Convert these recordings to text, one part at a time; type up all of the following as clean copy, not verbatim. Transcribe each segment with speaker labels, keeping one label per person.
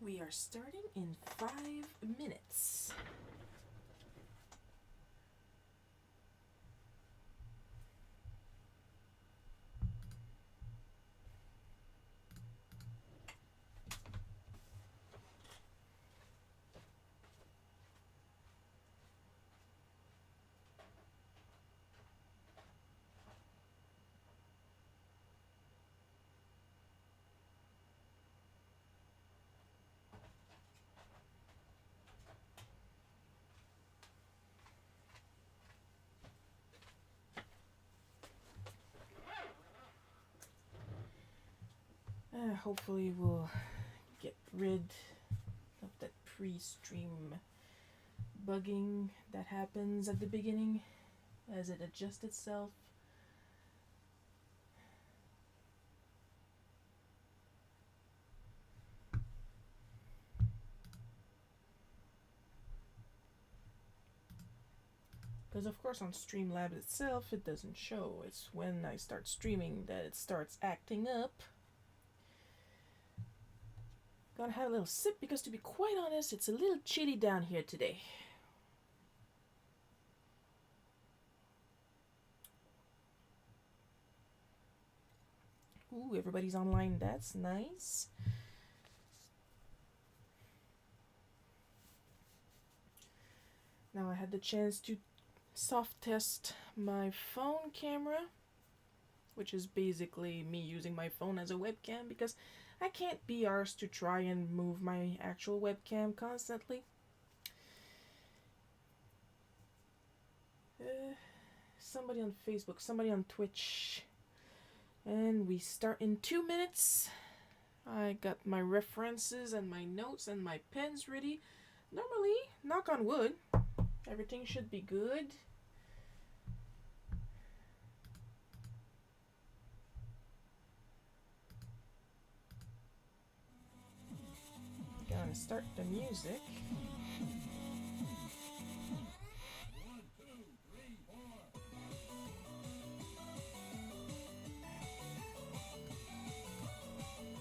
Speaker 1: We are starting in 5 minutes. Hopefully we'll get rid of that pre-stream bugging that happens at the beginning as it adjusts itself. Because of course on Streamlabs itself it doesn't show. It's when I start streaming that it starts acting up. Gotta have a little sip because, to be quite honest, it's a little chilly down here today. Ooh, everybody's online. That's nice. Now I had the chance to soft test my phone camera, which is basically me using my phone as a webcam because I can't be arsed to try and move my actual webcam constantly. Somebody on Facebook, somebody on Twitch. And we start in 2 minutes. I got my references and my notes and my pens ready. Normally, knock on wood, everything should be good. Gonna start the music.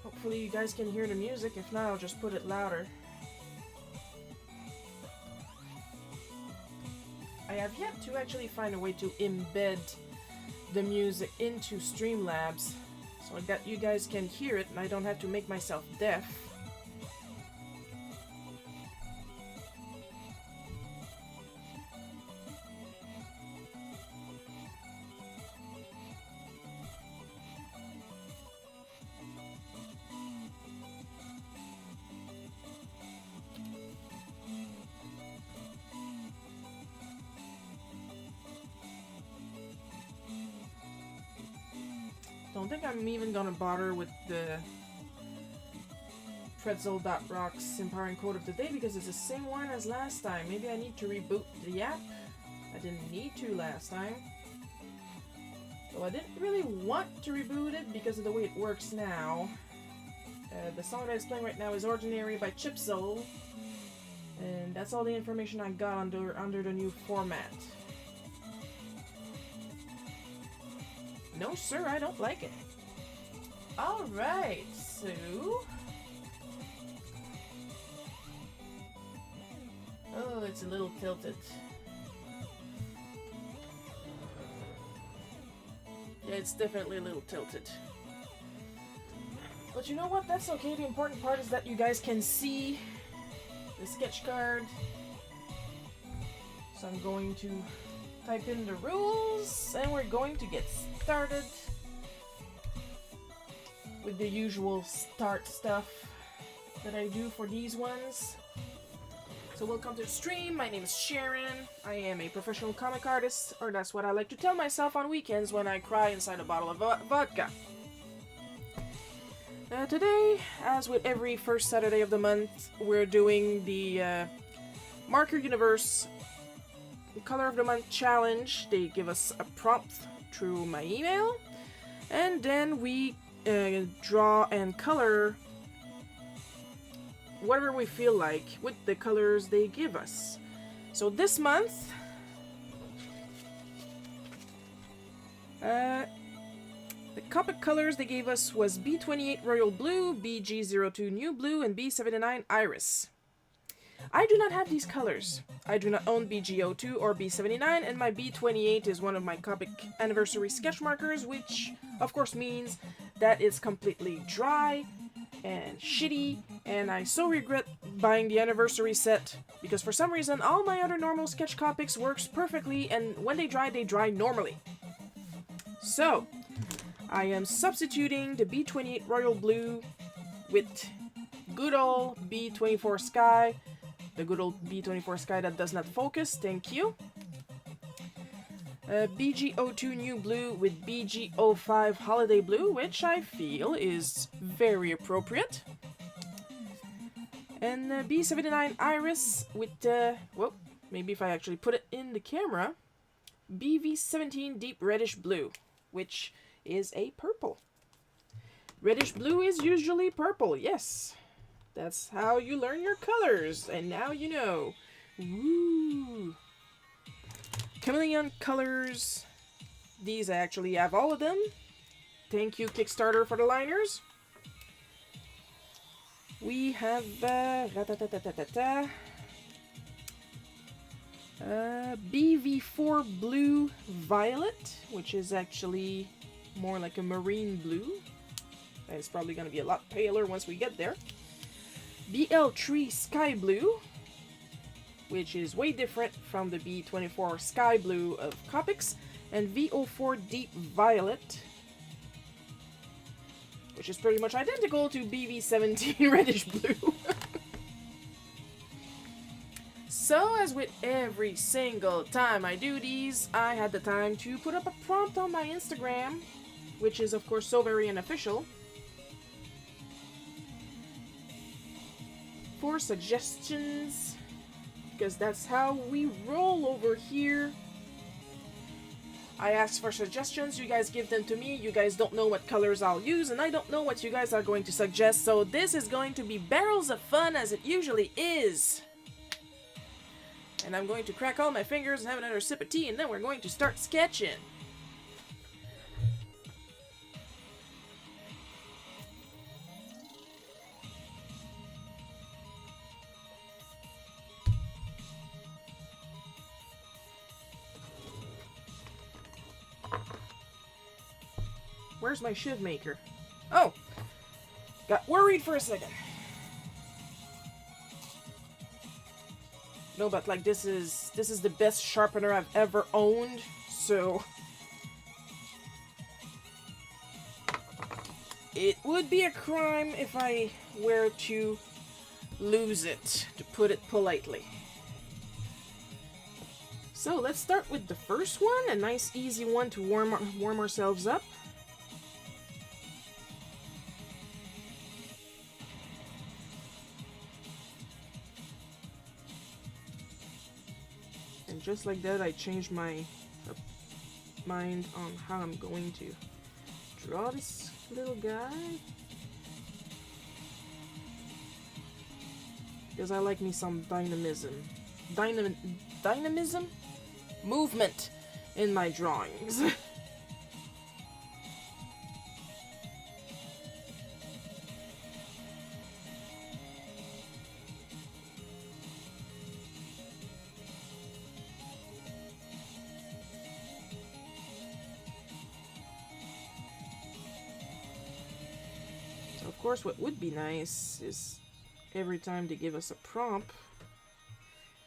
Speaker 1: Hopefully you guys can hear the music. If not, I'll just put it louder. I have yet to actually find a way to embed the music into Streamlabs so that you guys can hear it and I don't have to make myself deaf. Don't think I'm even gonna bother with the Pretzel.rocks empowering code of the day because it's the same one as last time. Maybe I need to reboot the app. I didn't need to last time. So I didn't really want to reboot it because of the way it works now. The song that is playing right now is Ordinary by Chipsoul. And that's all the information I got under the new format. No, sir, I don't like it. Alright, so... Oh, it's a little tilted. Yeah, it's definitely a little tilted. But you know what? That's okay. The important part is that you guys can see the sketch card. So I'm going to type in the rules and we're going to get started with the usual start stuff that I do for these ones. So welcome to the stream. My name is Sharon. I am a professional comic artist, or that's what I like to tell myself on weekends when I cry inside a bottle of vodka. Today, as with every first Saturday of the month, we're doing the Marker Universe Color of the Month Challenge. They give us a prompt through my email, and then we draw and color whatever we feel like with the colors they give us. So this month, The Copic colors they gave us was B28 Royal Blue, BG02 New Blue, and B79 Iris. I do not have these colors. I do not own BG02 or B79, and my B28 is one of my Copic anniversary sketch markers, which of course means that it's completely dry and shitty, and I so regret buying the anniversary set, because for some reason all my other normal sketch Copics works perfectly, and when they dry normally. So, I am substituting the B28 Royal Blue with good old B24 Sky, the good old B24 Sky that does not focus, thank you. BG02 New Blue with BG05 Holiday Blue, which I feel is very appropriate. And B79 Iris with, well, maybe if I actually put it in the camera, BV17 Deep Reddish Blue, which is a purple. Reddish blue is usually purple, yes. That's how you learn your colors, and now you know. Woo! Chameleon colors. These I actually have all of them. Thank you, Kickstarter, for the liners. We have BV4 Blue Violet, which is actually more like a marine blue. And it's probably going to be a lot paler once we get there. BL3 Sky Blue, which is way different from the B24 Sky Blue of Copics, and VO4 Deep Violet, which is pretty much identical to BV17 Reddish Blue. So, as with every single time I do these, I had the time to put up a prompt on my Instagram, which is of course so very unofficial, for suggestions, because that's how we roll over here. I ask for suggestions, you guys give them to me, you guys don't know what colors I'll use, and I don't know what you guys are going to suggest, so this is going to be barrels of fun as it usually is. And I'm going to crack all my fingers and have another sip of tea, and then we're going to start sketching. Where's my shiv maker? Oh! Got worried for a second. No, but like this is the best sharpener I've ever owned, so it would be a crime if I were to lose it, to put it politely. So let's start with the first one, a nice easy one to warm ourselves up. And just like that, I changed my mind on how I'm going to draw this little guy. Because I like me some dynamism. Dynamism? Movement in my drawings. Of course, what would be nice is every time they give us a prompt,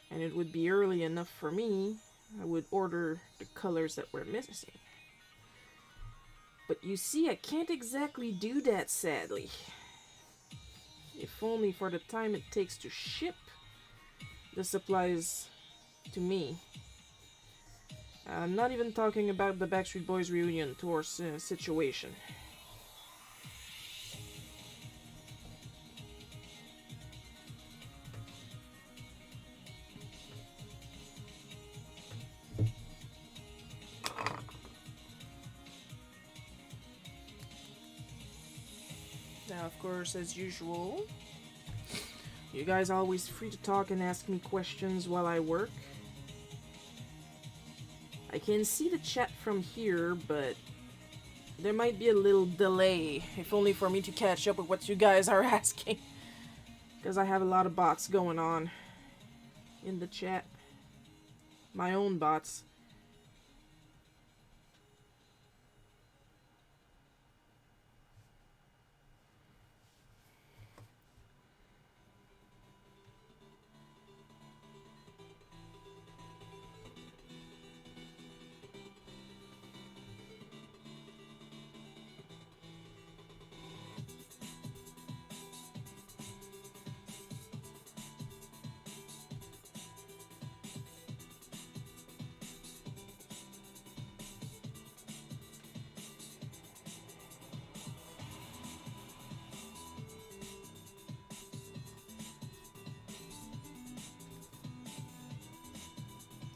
Speaker 1: and it would be early enough for me, I would order the colors that we're missing. But you see, I can't exactly do that, sadly. If only for the time it takes to ship the supplies to me. I'm not even talking about the Backstreet Boys reunion tour situation. Now, of course, as usual, you guys are always free to talk and ask me questions while I work. I can see the chat from here, but there might be a little delay, if only for me to catch up with what you guys are asking. Because I have a lot of bots going on in the chat. My own bots.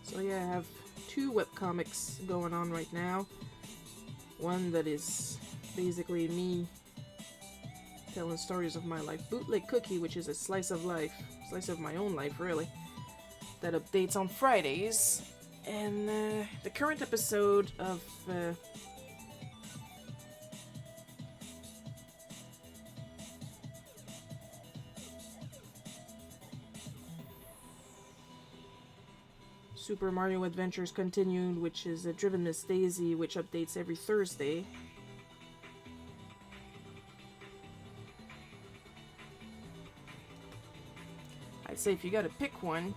Speaker 1: So yeah, I have 2 webcomics going on right now. One that is basically me telling stories of my life. Bootleg Cookie, which is a slice of life, slice of my own life really, that updates on Fridays. And the current episode of Super Mario Adventures Continued, which is Driven Miss Daisy, which updates every Thursday. I'd say if you gotta pick one,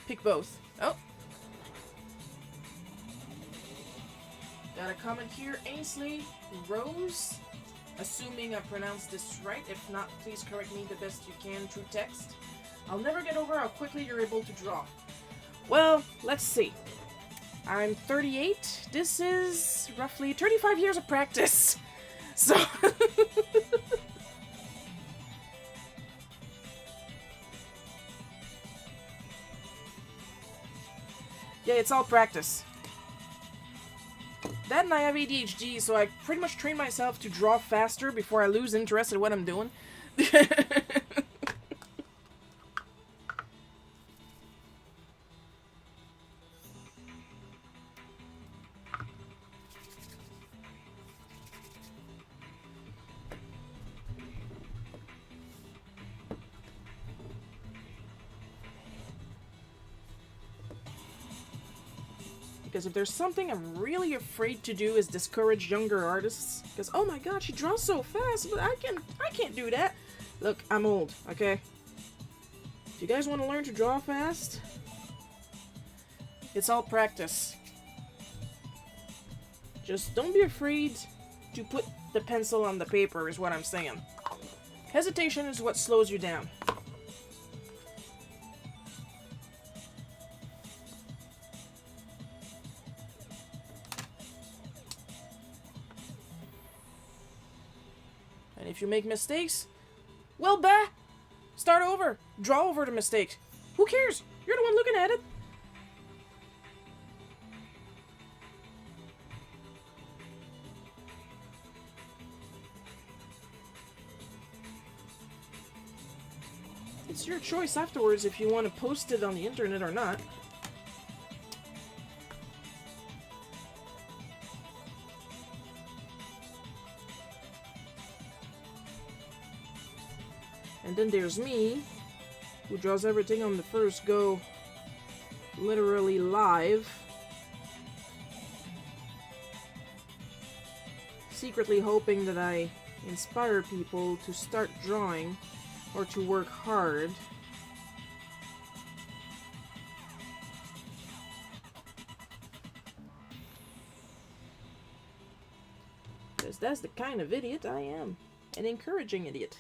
Speaker 1: pick both. Oh! Got a comment here, Ainsley Rose. Assuming I pronounced this right. If not, please correct me the best you can through text. I'll never get over how quickly you're able to draw. Well, let's see. I'm 38. This is roughly 35 years of practice. So... yeah, it's all practice. That and I have ADHD, so I pretty much train myself to draw faster before I lose interest in what I'm doing. Because if there's something I'm really afraid to do is discourage younger artists. Because, oh my god, she draws so fast, but I can't do that. Look, I'm old, okay? If you guys want to learn to draw fast, it's all practice. Just don't be afraid to put the pencil on the paper is what I'm saying. Hesitation is what slows you down. And if you make mistakes, well, start over. Draw over the mistakes. Who cares? You're the one looking at it. It's your choice afterwards if you want to post it on the internet or not. And then there's me, who draws everything on the first go, literally live. Secretly hoping that I inspire people to start drawing or to work hard. Because that's the kind of idiot I am. An encouraging idiot.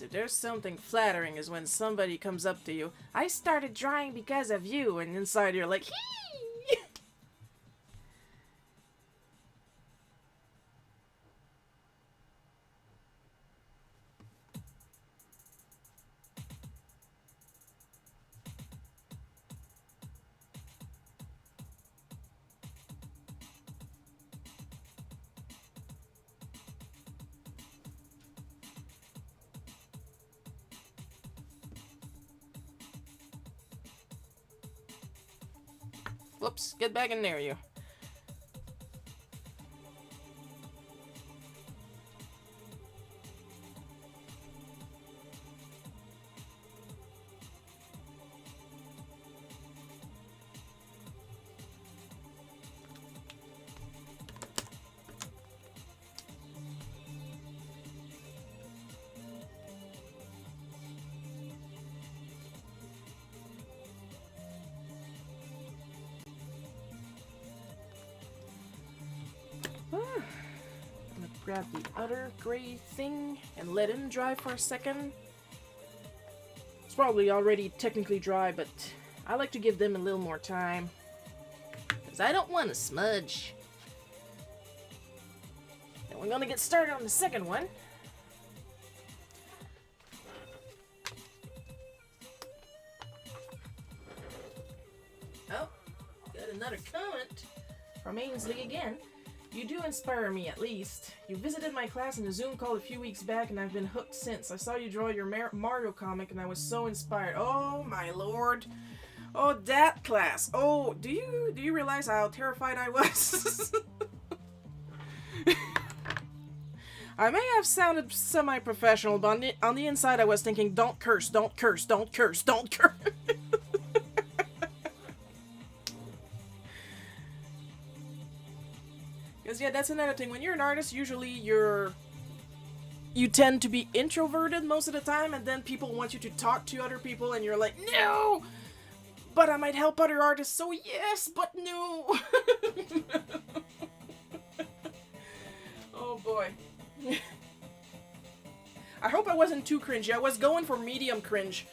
Speaker 1: If there's something flattering is when somebody comes up to you, I started drawing because of you, and inside you're like, hee! Whoops, get back in there, you. Grab the other gray thing and let him dry for a second. It's probably already technically dry, but I like to give them a little more time, because I don't want to smudge. And we're gonna get started on the second one. Oh, got another comment from Ainsley again. You do inspire me, at least. You visited my class in a Zoom call a few weeks back, and I've been hooked since. I saw you draw your Mario comic, and I was so inspired. Oh, my lord. Oh, that class. Oh, do you realize how terrified I was? I may have sounded semi-professional, but on the inside I was thinking, don't curse, don't curse, don't curse, don't curse. Because, yeah, that's another thing. When you're an artist, usually you tend to be introverted most of the time, and then people want you to talk to other people, and you're like, no! But I might help other artists, so yes, but no! Oh, boy. I hope I wasn't too cringy. I was going for medium cringe.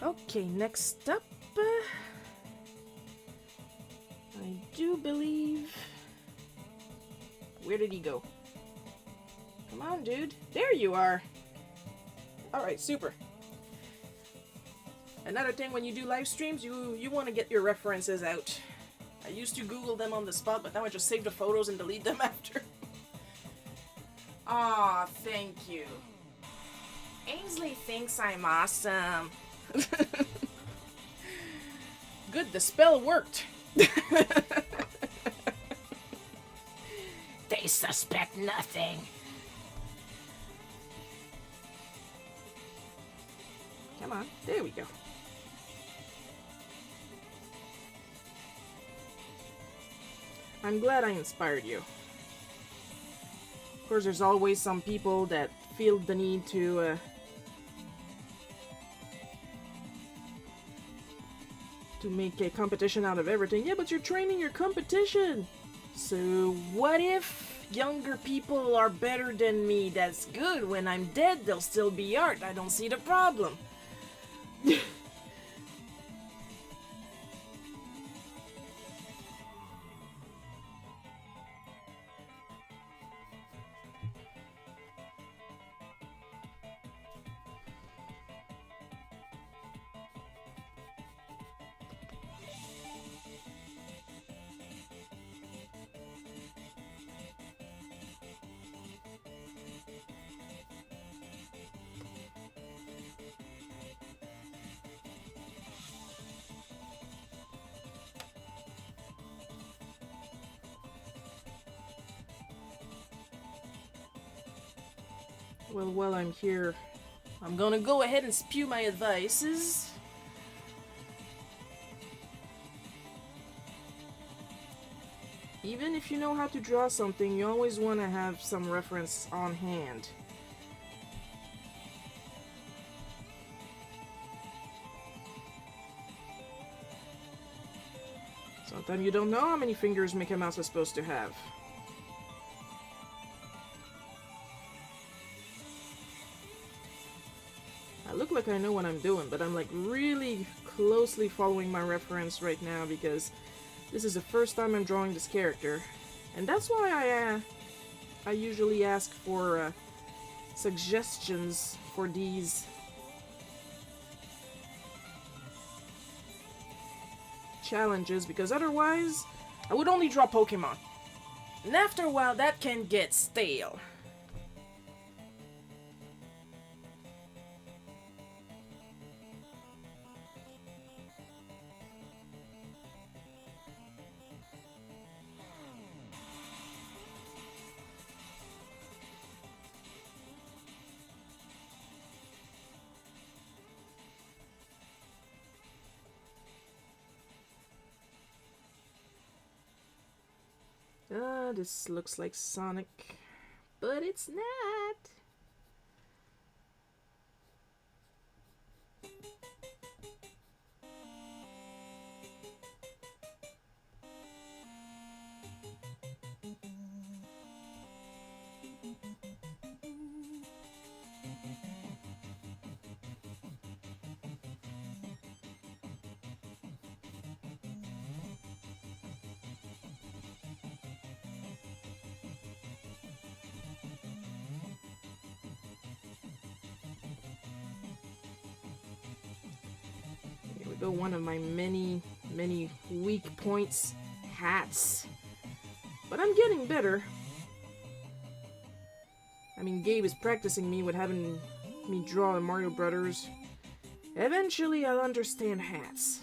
Speaker 1: Okay, next up, I do believe... Where did he go? Come on, dude. There you are. Alright, super. Another thing, when you do live streams, you want to get your references out. I used to Google them on the spot, but now I just save the photos and delete them after. Aw, thank you. Ainsley thinks I'm awesome. Good, the spell worked. They suspect nothing. Come on, there we go. I'm glad I inspired you. Of course, there's always some people that feel the need to make a competition out of everything. Yeah, but you're training your competition. So what if younger people are better than me? That's good. When I'm dead, they'll still be art. I don't see the problem. Well, while I'm here, I'm gonna go ahead and spew my advices. Even if you know how to draw something, you always want to have some reference on hand. Sometimes you don't know how many fingers Mickey Mouse is supposed to have. I look like I know what I'm doing, but I'm like really closely following my reference right now because this is the first time I'm drawing this character. And that's why I usually ask for suggestions for these challenges, because otherwise I would only draw Pokemon. And after a while, that can get stale. This looks like Sonic, but it's not. Here we go, one of my many weak points, hats. But I'm getting better. I mean, Gabe is practicing me with having me draw Mario Brothers. Eventually, I'll understand hats.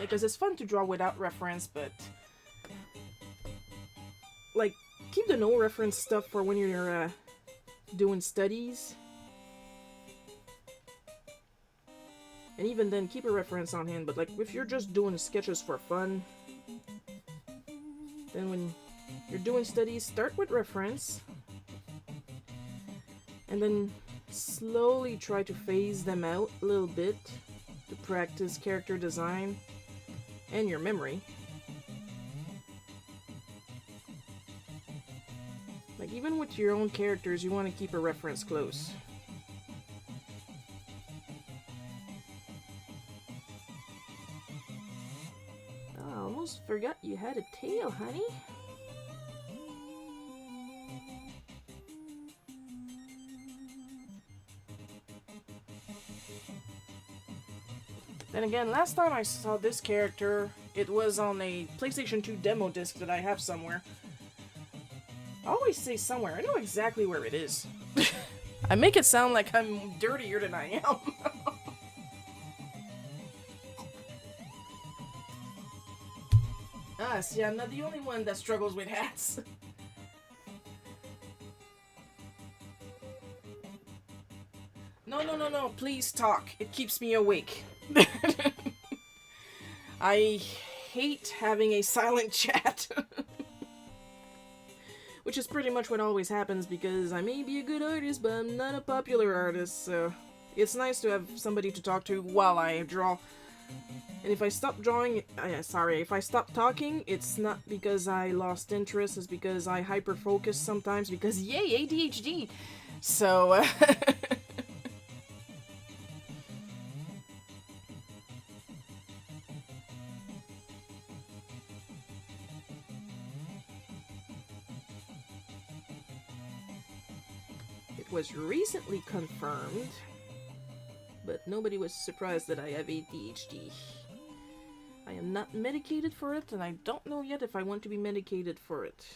Speaker 1: Because it's fun to draw without reference, but like, keep the no reference stuff for when you're doing studies. And even then, keep a reference on hand, but like, if you're just doing sketches for fun, then when you're doing studies, start with reference, and then slowly try to phase them out a little bit to practice character design and your memory. Like, even with your own characters, you want to keep a reference close. Oh, I almost forgot you had a tail, honey. Then again, last time I saw this character, it was on a PlayStation 2 demo disc that I have somewhere. I always say somewhere, I know exactly where it is. I make it sound like I'm dirtier than I am. See, I'm not the only one that struggles with hats. No, please talk. It keeps me awake. I hate having a silent chat. Which is pretty much what always happens, because I may be a good artist, but I'm not a popular artist, so it's nice to have somebody to talk to while I draw. And if I stop drawing, if I stop talking, it's not because I lost interest, it's because I hyper-focus sometimes, because yay, ADHD! So, it was recently confirmed, but nobody was surprised that I have ADHD. I am not medicated for it, and I don't know yet if I want to be medicated for it.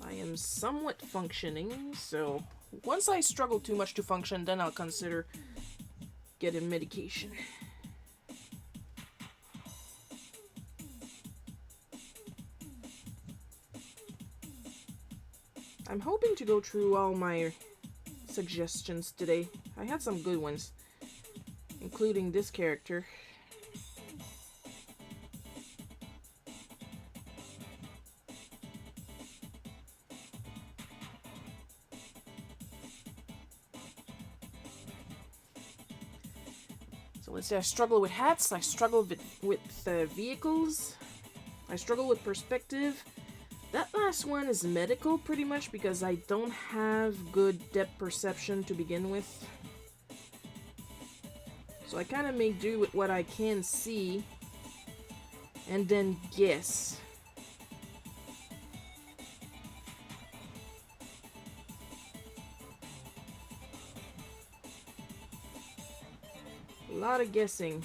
Speaker 1: I am somewhat functioning, so once I struggle too much to function, then I'll consider getting medication. I'm hoping to go through all my suggestions today. I had some good ones, including this character. So let's say I struggle with hats, I struggle with vehicles, I struggle with perspective. That last one is medical, pretty much, because I don't have good depth perception to begin with. So I kind of make do with what I can see, and then guess. A lot of guessing.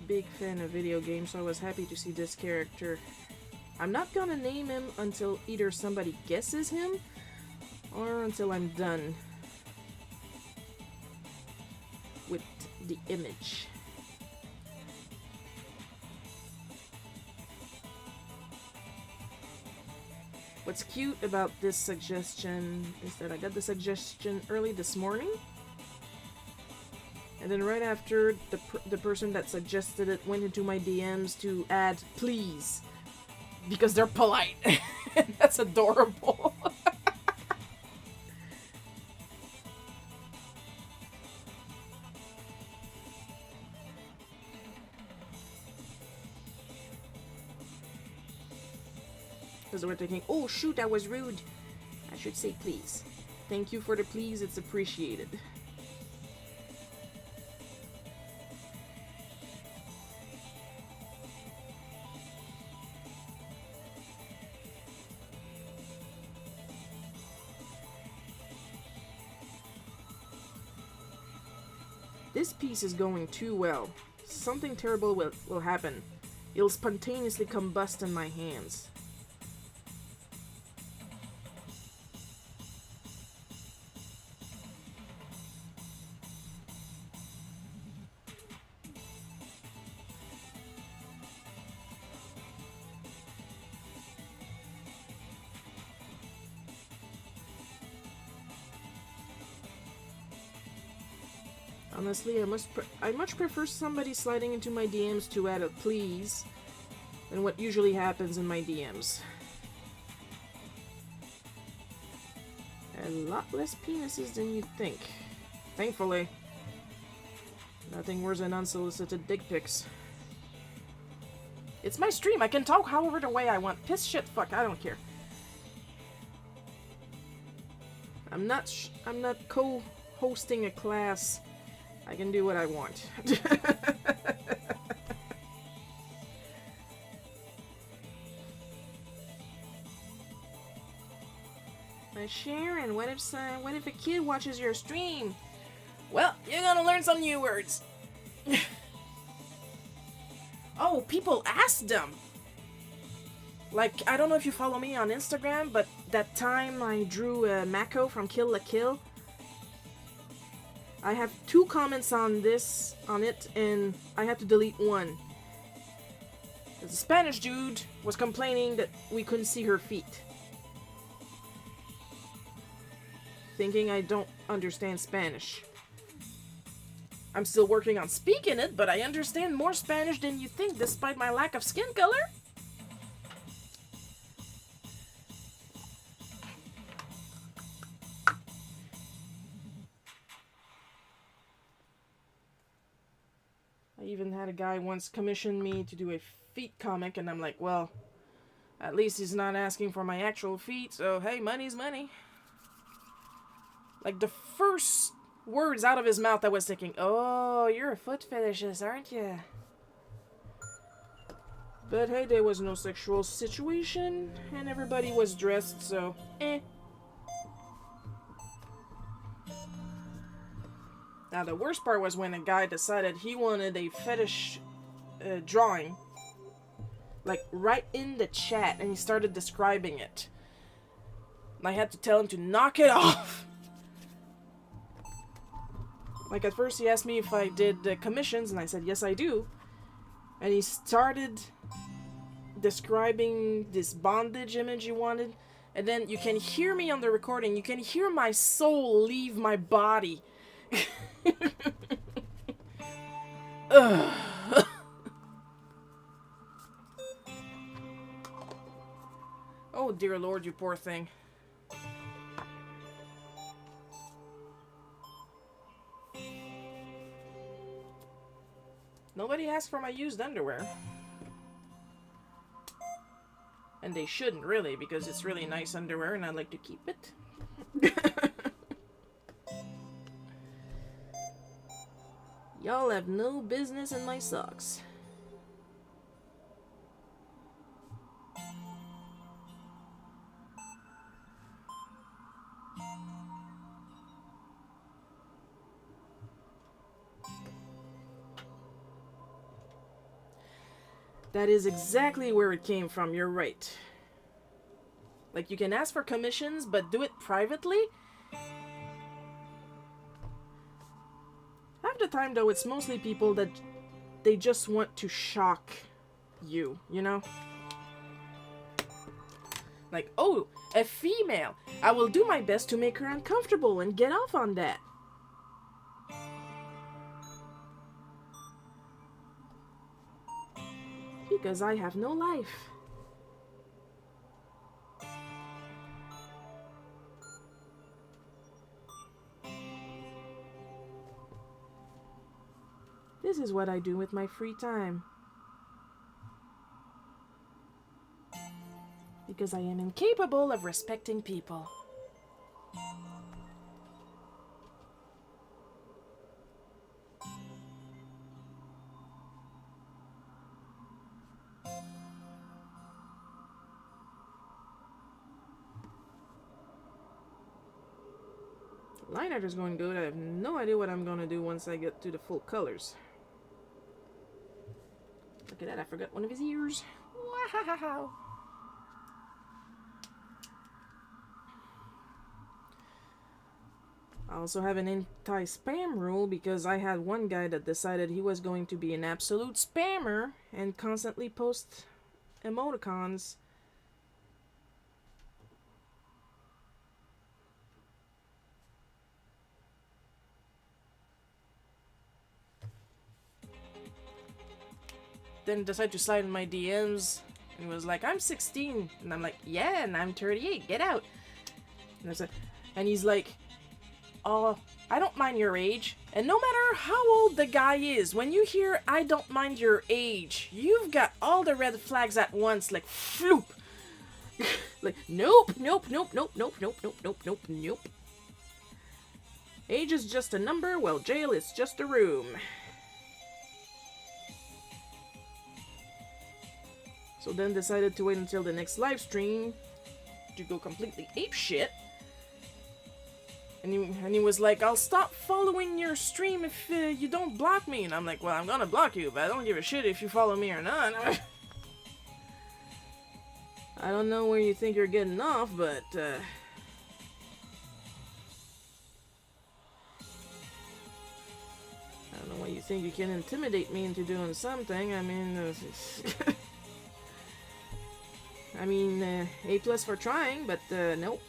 Speaker 1: Big fan of video games, so I was happy to see this character. I'm not gonna name him until either somebody guesses him or until I'm done with the image. What's cute about this suggestion is that I got the suggestion early this morning. And then right after, the person that suggested it went into my DMs to add please, because they're polite. That's adorable. Because they were thinking, oh shoot, that was rude. I should say please. Thank you for the please, it's appreciated. This piece is going too well. Something terrible will happen. It'll spontaneously combust in my hands. Honestly, I much prefer somebody sliding into my DMs to add a please than what usually happens in my DMs. A lot less penises than you'd think. Thankfully. Nothing worse than unsolicited dick pics. It's my stream, I can talk however the way I want. Piss, shit, fuck, I don't care. I'm not co-hosting a class. I can do what I want. But Sharon, what if a kid watches your stream? Well, you're gonna learn some new words. Oh, people asked them. Like, I don't know if you follow me on Instagram, but that time I drew Mako from Kill la Kill. I have 2 comments on it, and I had to delete one. The Spanish dude was complaining that we couldn't see her feet. Thinking I don't understand Spanish. I'm still working on speaking it, but I understand more Spanish than you think, despite my lack of skin color. I even had a guy once commission me to do a feet comic, and I'm like, well, at least he's not asking for my actual feet, so hey, money's money. Like, the first words out of his mouth, I was thinking, oh, you're a foot fetishist, aren't you? But hey, there was no sexual situation, and everybody was dressed, so eh. Now, the worst part was when a guy decided he wanted a fetish drawing, like right in the chat, and he started describing it. And I had to tell him to knock it off. Like, at first he asked me if I did commissions, and I said, yes, I do. And he started describing this bondage image you wanted, and then you can hear me on the recording. You can hear my soul leave my body. Ugh. Oh dear Lord, you poor thing. Nobody asked for my used underwear. And they shouldn't, really, because it's really nice underwear and I like to keep it. Y'all have no business in my socks. That is exactly where it came from, you're right. Like, you can ask for commissions, but do it privately? Half the time, though, it's mostly people that they just want to shock you, you know? Like, oh, a female. I will do my best to make her uncomfortable and get off on that. Because I have no life. This is what I do with my free time. Because I am incapable of respecting people. Lighter's going good. I have no idea what I'm going to do once I get to the full colors. Look at that, I forgot one of his ears. Wow. I also have an anti-spam rule because I had one guy that decided he was going to be an absolute spammer and constantly post emoticons. Then decided to slide in my DMs and was like, I'm 16. And I'm like, yeah, and I'm 38. Get out. And he's like, oh, I don't mind your age. And no matter how old the guy is, when you hear I don't mind your age, you've got all the red flags at once, like floop. Like, nope, nope, nope, nope, nope, nope, nope, nope, nope, nope. Age is just a number, well, jail is just a room. So then decided to wait until the next live stream to go completely apeshit. And he was like, I'll stop following your stream if you don't block me. And I'm like, well, I'm gonna block you, but I don't give a shit if you follow me or not. I don't know where you think you're getting off, but I don't know why you think you can intimidate me into doing something. I mean, A+ for trying, but nope.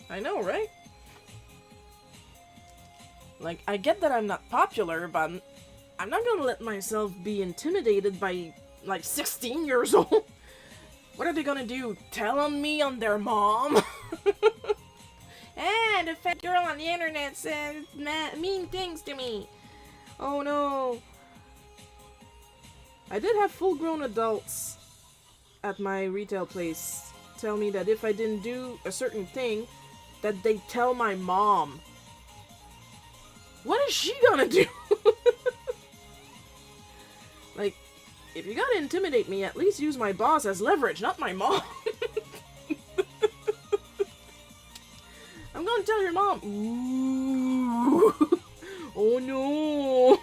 Speaker 1: I know, right? Like, I get that I'm not popular, but I'm not gonna let myself be intimidated by, like, 16 years old. What are they gonna do? Tell on me on their mom? And the fat girl on the internet says mean things to me. Oh no. I did have full-grown adults at my retail place tell me that if I didn't do a certain thing, that they tell my mom. What is she gonna do? Like, If you gotta intimidate me, at least use my boss as leverage, not my mom. I'm gonna tell your mom. Ooh. Oh no.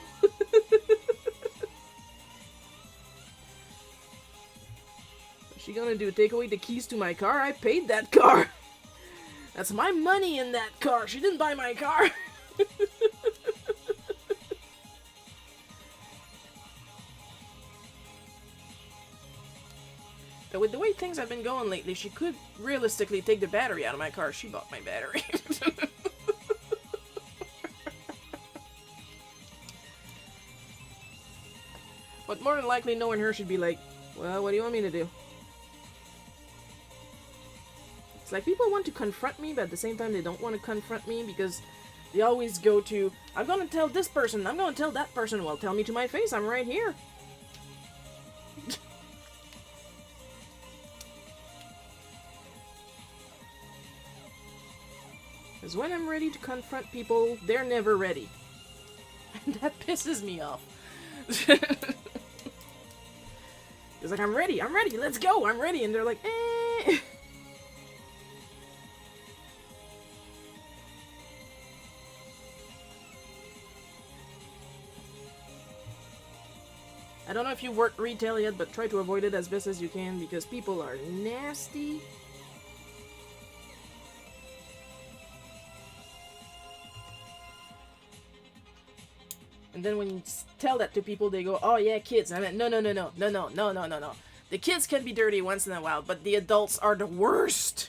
Speaker 1: What's she gonna do? Take away the keys to my car? I paid that car. That's my money in that car. She didn't buy my car. But with the way things have been going lately, she could realistically take the battery out of my car. She bought my battery. But more than likely, knowing her, she'd be like, well, what do you want me to do? It's like people want to confront me, but at the same time, they don't want to confront me because they always go to, I'm gonna tell this person, I'm gonna tell that person. Well, tell me to my face, I'm right here. Because when I'm ready to confront people, they're never ready. And that pisses me off. It's like, I'm ready, let's go, I'm ready. And they're like, eh. I don't know if you've worked retail yet, but try to avoid it as best as you can because people are nasty. And then when you tell that to people, they go, oh yeah, kids. I mean, no. The kids can be dirty once in a while, but the adults are the worst.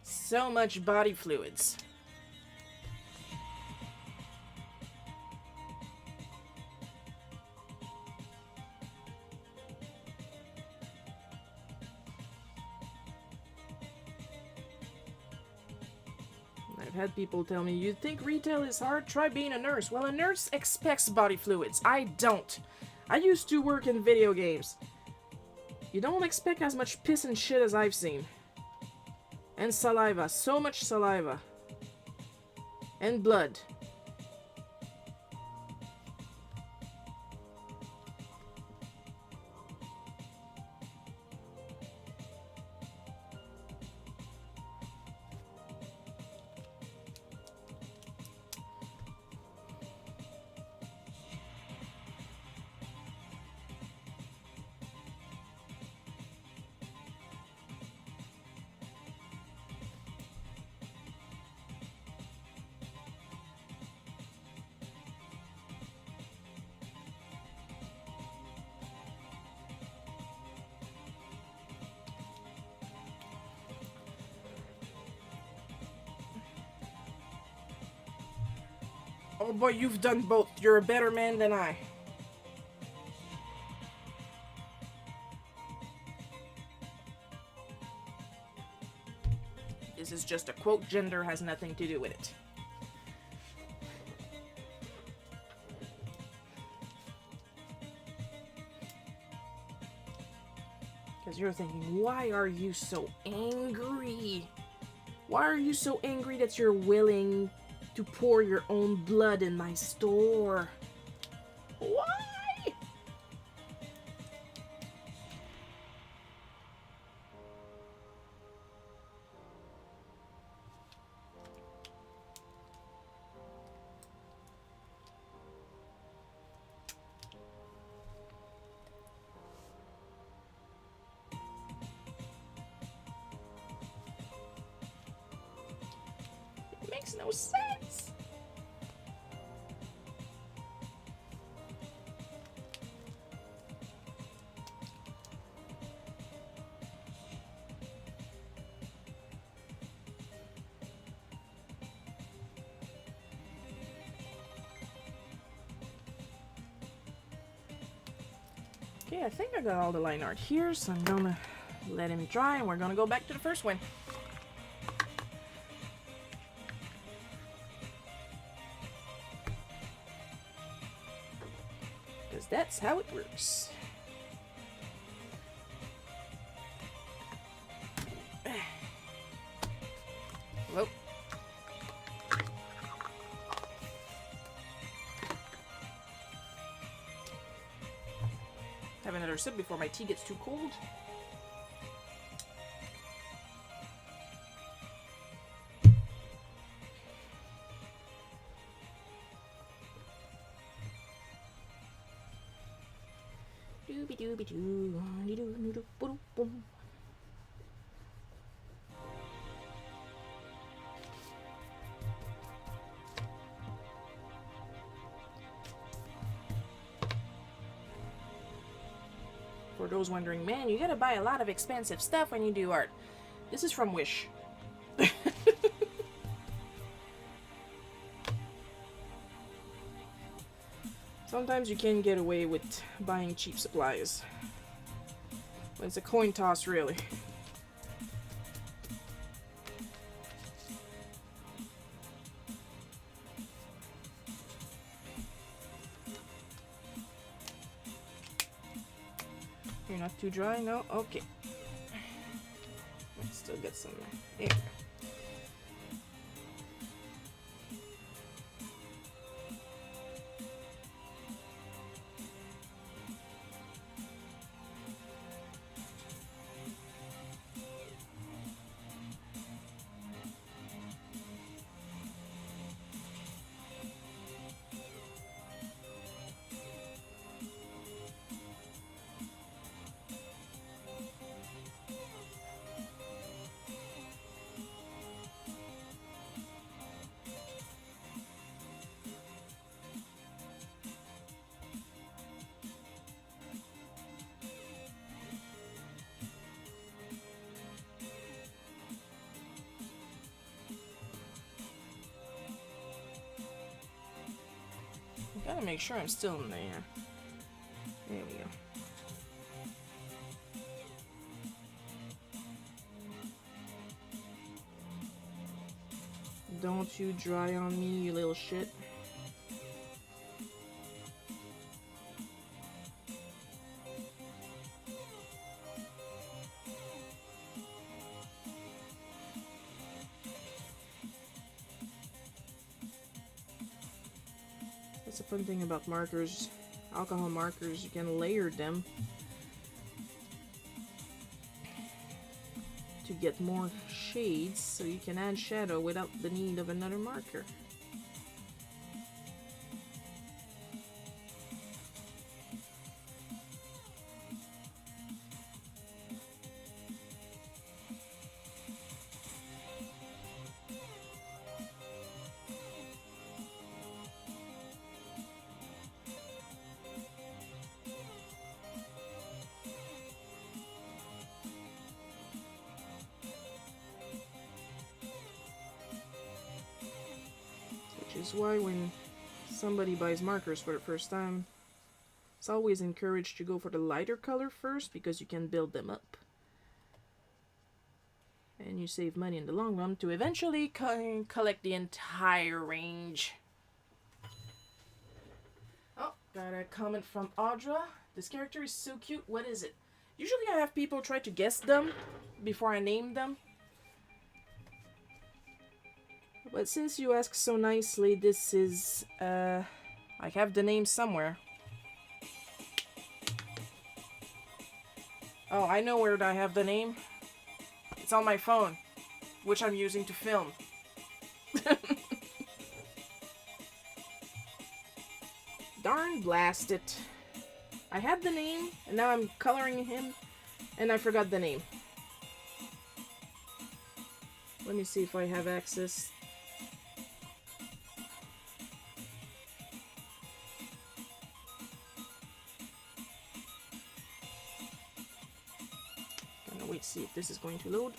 Speaker 1: So much body fluids. I've had people tell me, you think retail is hard? Try being a nurse. Well, a nurse expects body fluids. I don't. I used to work in video games. You don't expect as much piss and shit as I've seen. And saliva. So much saliva. And blood. Oh boy, you've done both. You're a better man than I. This is just a quote. Gender has nothing to do with it. Because you're thinking, why are you so angry? Why are you so angry that you're willing to pour your own blood in my store? Why? It makes no sense. Okay, I think I got all the line art here, so I'm gonna let him dry and we're gonna go back to the first one. That's how it works. Well. Have another sip before my tea gets too cold. Dooby dooby doo, doo doo doo boom boom. For those wondering, man, you gotta buy a lot of expensive stuff when you do art. This is from Wish. Sometimes you can get away with buying cheap supplies. But it's a coin toss, really. You're not too dry? No? Okay. Let's still get some there. Gotta make sure I'm still in there. There we go. Don't you dry on me, you little shit. That's the fun thing about markers, alcohol markers, you can layer them to get more shades, so you can add shadow without the need of another marker. Which is why when somebody buys markers for the first time, it's always encouraged to go for the lighter color first, because you can build them up. And you save money in the long run to eventually collect the entire range. Oh, got a comment from Audra. This character is so cute. What is it? Usually I have people try to guess them before I name them. But since you asked so nicely, this is, I have the name somewhere. Oh, I know where I have the name. It's on my phone, which I'm using to film. Darn blast it. I had the name, and now I'm coloring him, and I forgot the name. Let me see if I have access. Gonna wait to see if this is going to load.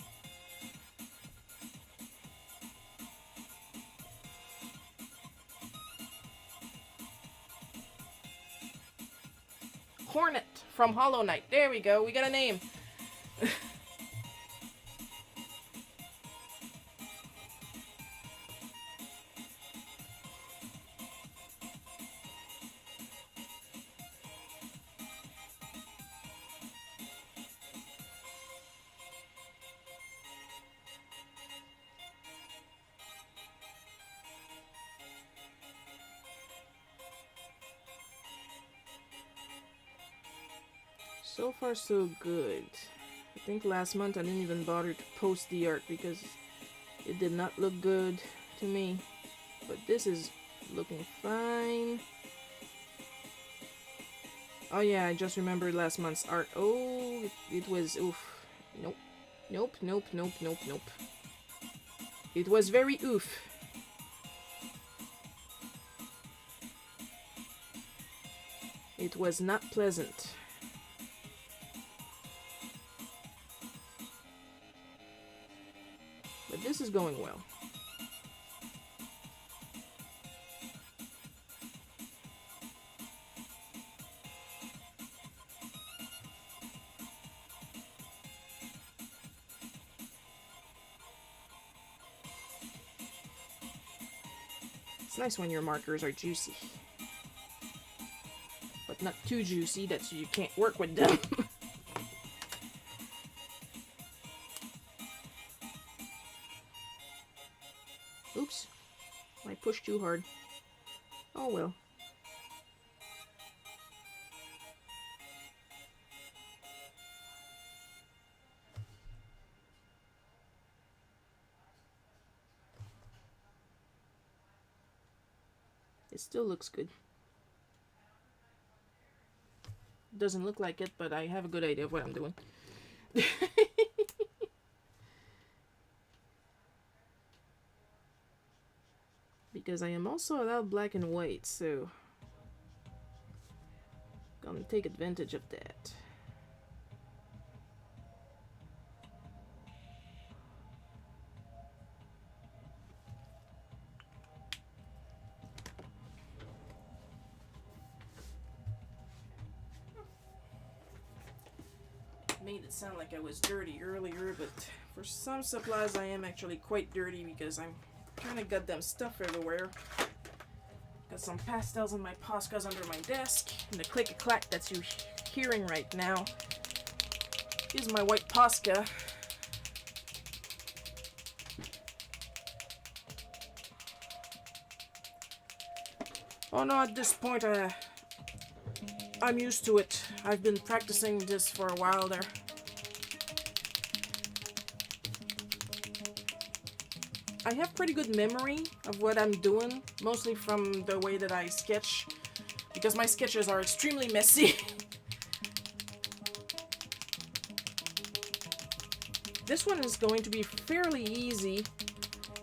Speaker 1: Hornet from Hollow Knight. There we go. We got a name. So far, so good. I think last month I didn't even bother to post the art because it did not look good to me. But this is looking fine. Oh yeah, I just remembered last month's art. Oh, it was... oof. Nope. Nope, nope, nope, nope, nope. It was very oof. It was not pleasant. But this is going well. It's nice when your markers are juicy. But not too juicy that you can't work with them. Oops. I pushed too hard. Oh well. It still looks good. Doesn't look like it, but I have a good idea of what I'm doing. Because I am also allowed black and white, so gonna take advantage of that. Made it sound like I was dirty earlier, but for some supplies I am actually quite dirty because I'm trying to get them stuff everywhere. Got some pastels and my Poscas under my desk, and the click-a-clack that you're hearing right now is my white Posca. Oh no, at this point I'm used to it. I've been practicing this for a while there. I have pretty good memory of what I'm doing, mostly from the way that I sketch, because my sketches are extremely messy. This one is going to be fairly easy,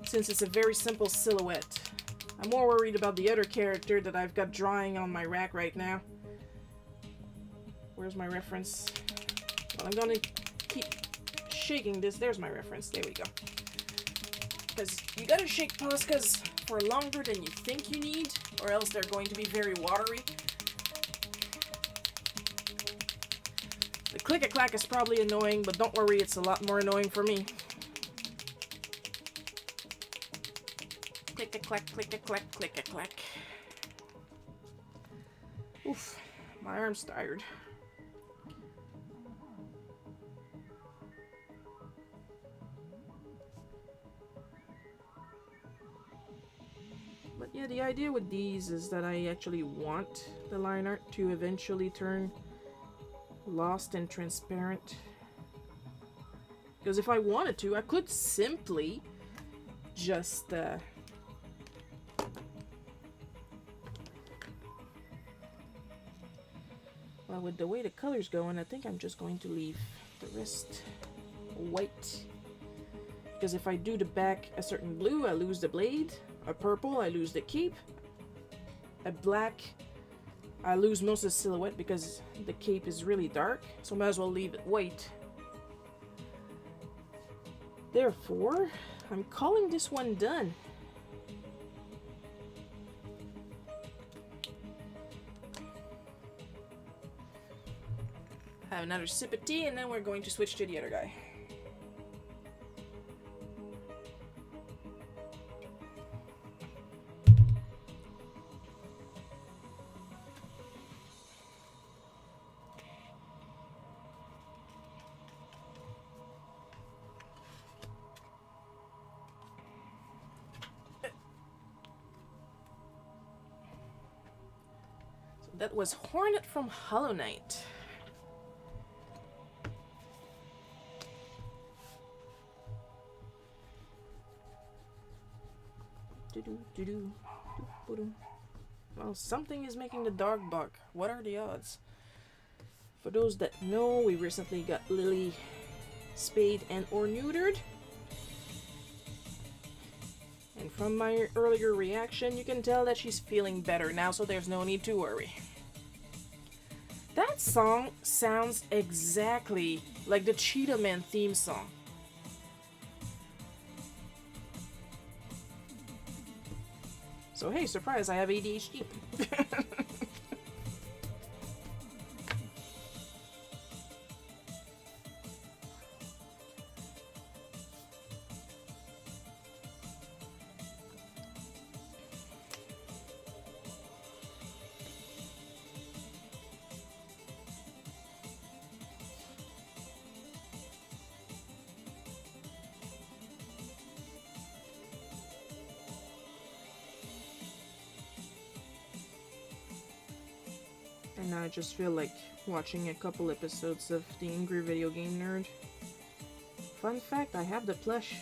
Speaker 1: since it's a very simple silhouette. I'm more worried about the other character that I've got drawing on my rack right now. Where's my reference? Well, I'm gonna keep shaking this. There's my reference. There we go. Because you gotta shake Poscas for longer than you think you need, or else they're going to be very watery. The click-a-clack is probably annoying, but don't worry, it's a lot more annoying for me. Click-a-clack, click-a-clack, click-a-clack. Oof, my arm's tired. But yeah, the idea with these is that I actually want the line art to eventually turn lost and transparent. Because if I wanted to, I could simply just well, with the way the color's going, I think I'm just going to leave the rest white. Because if I do the back a certain blue, I lose the blade. A purple, I lose the cape. A black, I lose most of the silhouette because the cape is really dark. So I might as well leave it white. Therefore, I'm calling this one done. Have another sip of tea and then we're going to switch to the other guy. That was Hornet from Hollow Knight. Well, something is making the dog bark. What are the odds? For those that know, we recently got Lily spayed and or neutered. And from my earlier reaction, you can tell that she's feeling better now, so there's no need to worry. That song sounds exactly like the Cheetah Man theme song. So hey, surprise, I have ADHD. And now I just feel like watching a couple episodes of The Angry Video Game Nerd. Fun fact, I have the plush.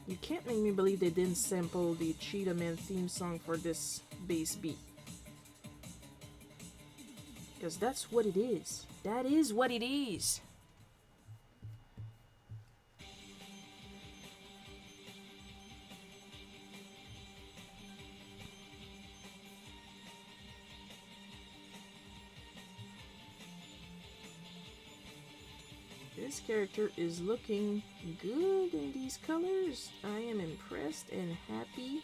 Speaker 1: You can't make me believe they didn't sample the Cheetah Man theme song for this bass beat. Because that's what it is. That is what it is. This character is looking good in these colors. I am impressed and happy.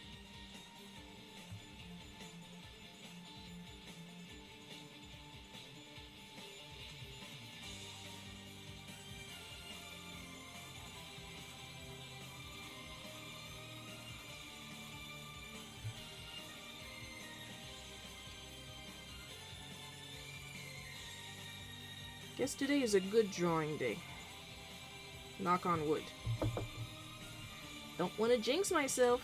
Speaker 1: Guess today is a good drawing day. Knock on wood. Don't want to jinx myself.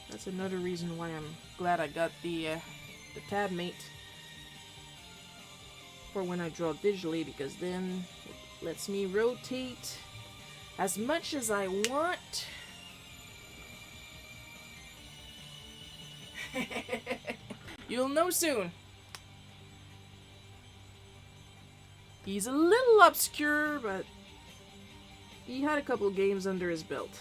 Speaker 1: That's another reason why I'm glad I got the tab mate for when I draw digitally, because then it lets me rotate as much as I want. You'll know soon. He's a little obscure, but he had a couple games under his belt.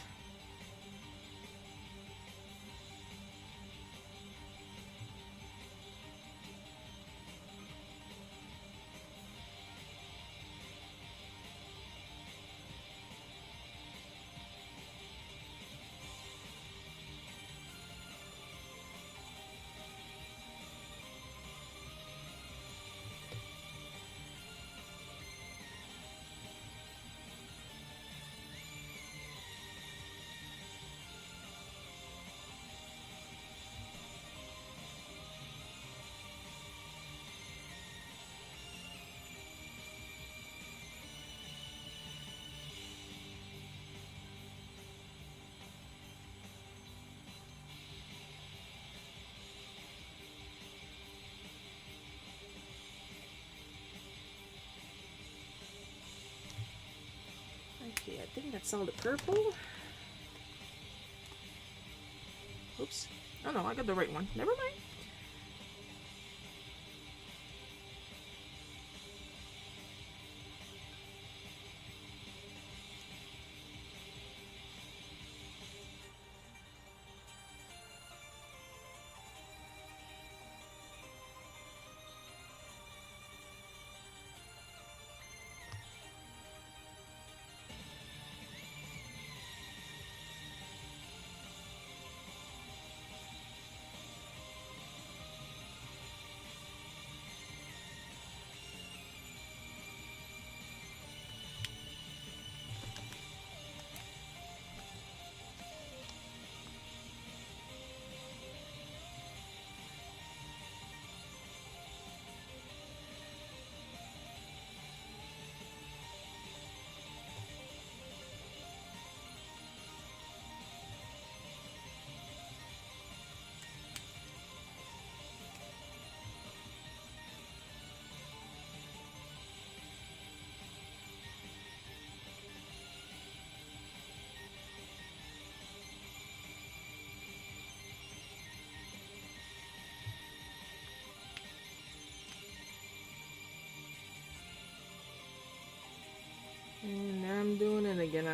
Speaker 1: Okay, I think that's all the purple. Oops. Oh no, I got the right one. Never mind.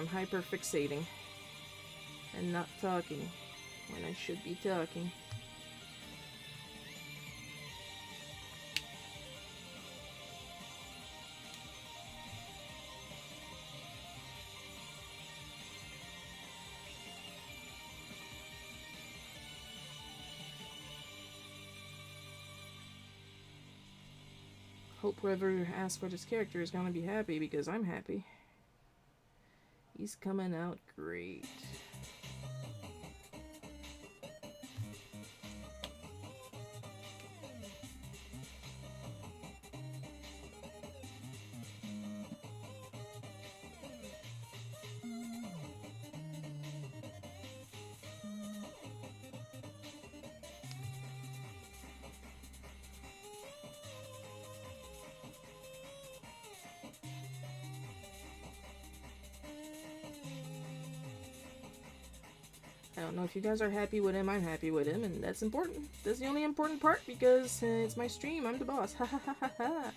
Speaker 1: I'm hyperfixating and not talking when I should be talking. Hope whoever asked for this character is gonna be happy because I'm happy. He's coming out great. I don't know if you guys are happy with him, I'm happy with him, and that's important. That's the only important part because it's my stream, I'm the boss. Ha ha ha ha ha.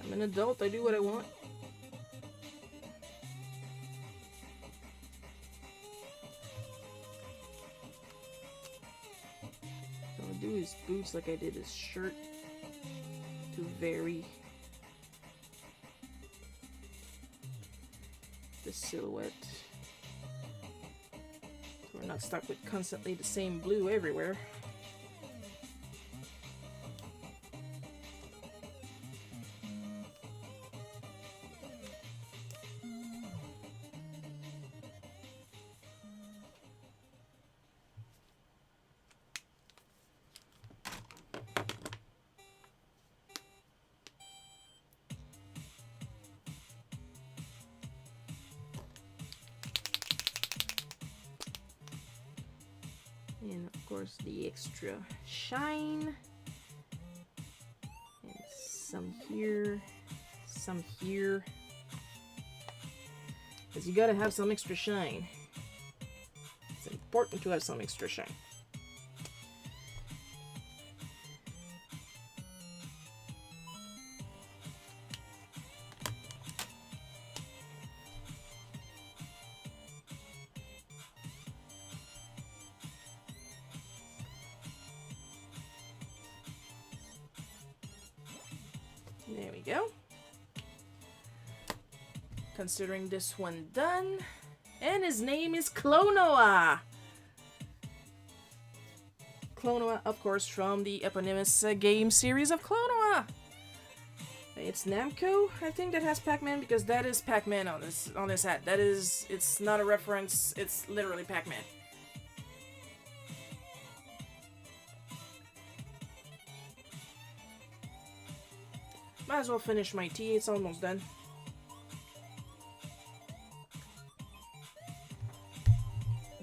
Speaker 1: I'm an adult, I do what I want. Do his boots like I did his shirt to vary the silhouette, so we're not stuck with constantly the same blue everywhere. And of course the extra shine, and some here, because you gotta have some extra shine. It's important to have some extra shine. There we go. Considering this one done. And his name is Klonoa! Klonoa, of course, from the eponymous game series of Klonoa! It's Namco, I think, that has Pac-Man, because that is Pac-Man on this hat. That is, it's not a reference, it's literally Pac-Man. Might as well finish my tea, it's almost done.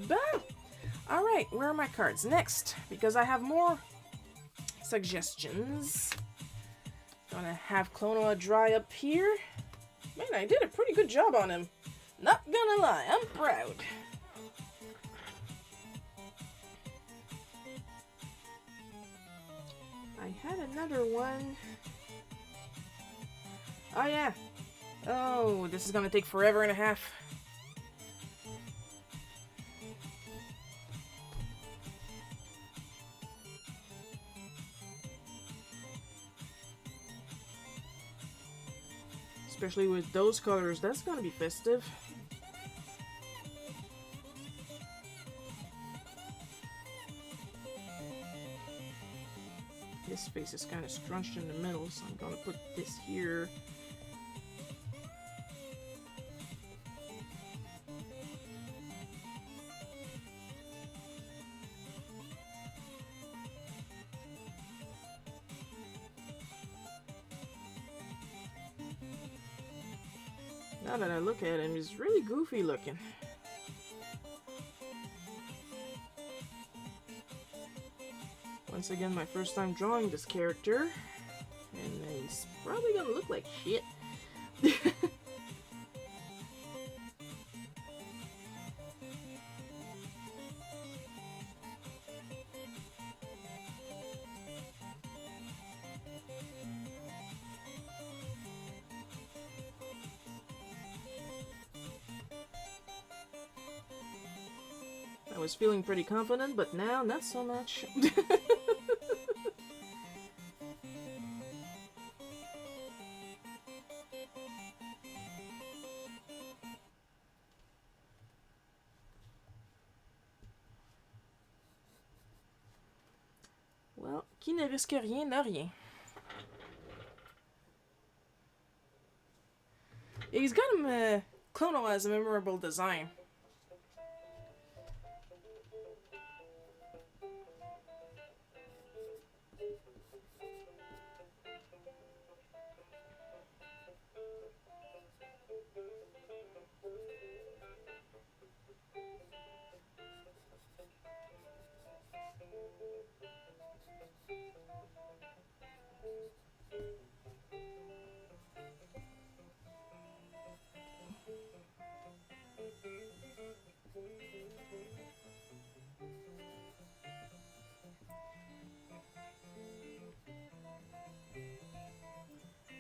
Speaker 1: Bam! Alright, where are my cards? Next, because I have more suggestions. Gonna have Klonoa dry up here. Man, I did a pretty good job on him. Not gonna lie, I'm proud. I had another one. Oh yeah. Oh, this is gonna take forever and a half. Especially with those colors, that's gonna be festive. This face is kind of scrunched in the middle, so I'm gonna put this here. Now that I look at him, he's really goofy looking. Once again, my first time drawing this character, and he's probably gonna look like shit. was feeling pretty confident, but now not so much. Well, qui ne risque rien n'a rien. He's got him, Clono has a memorable design.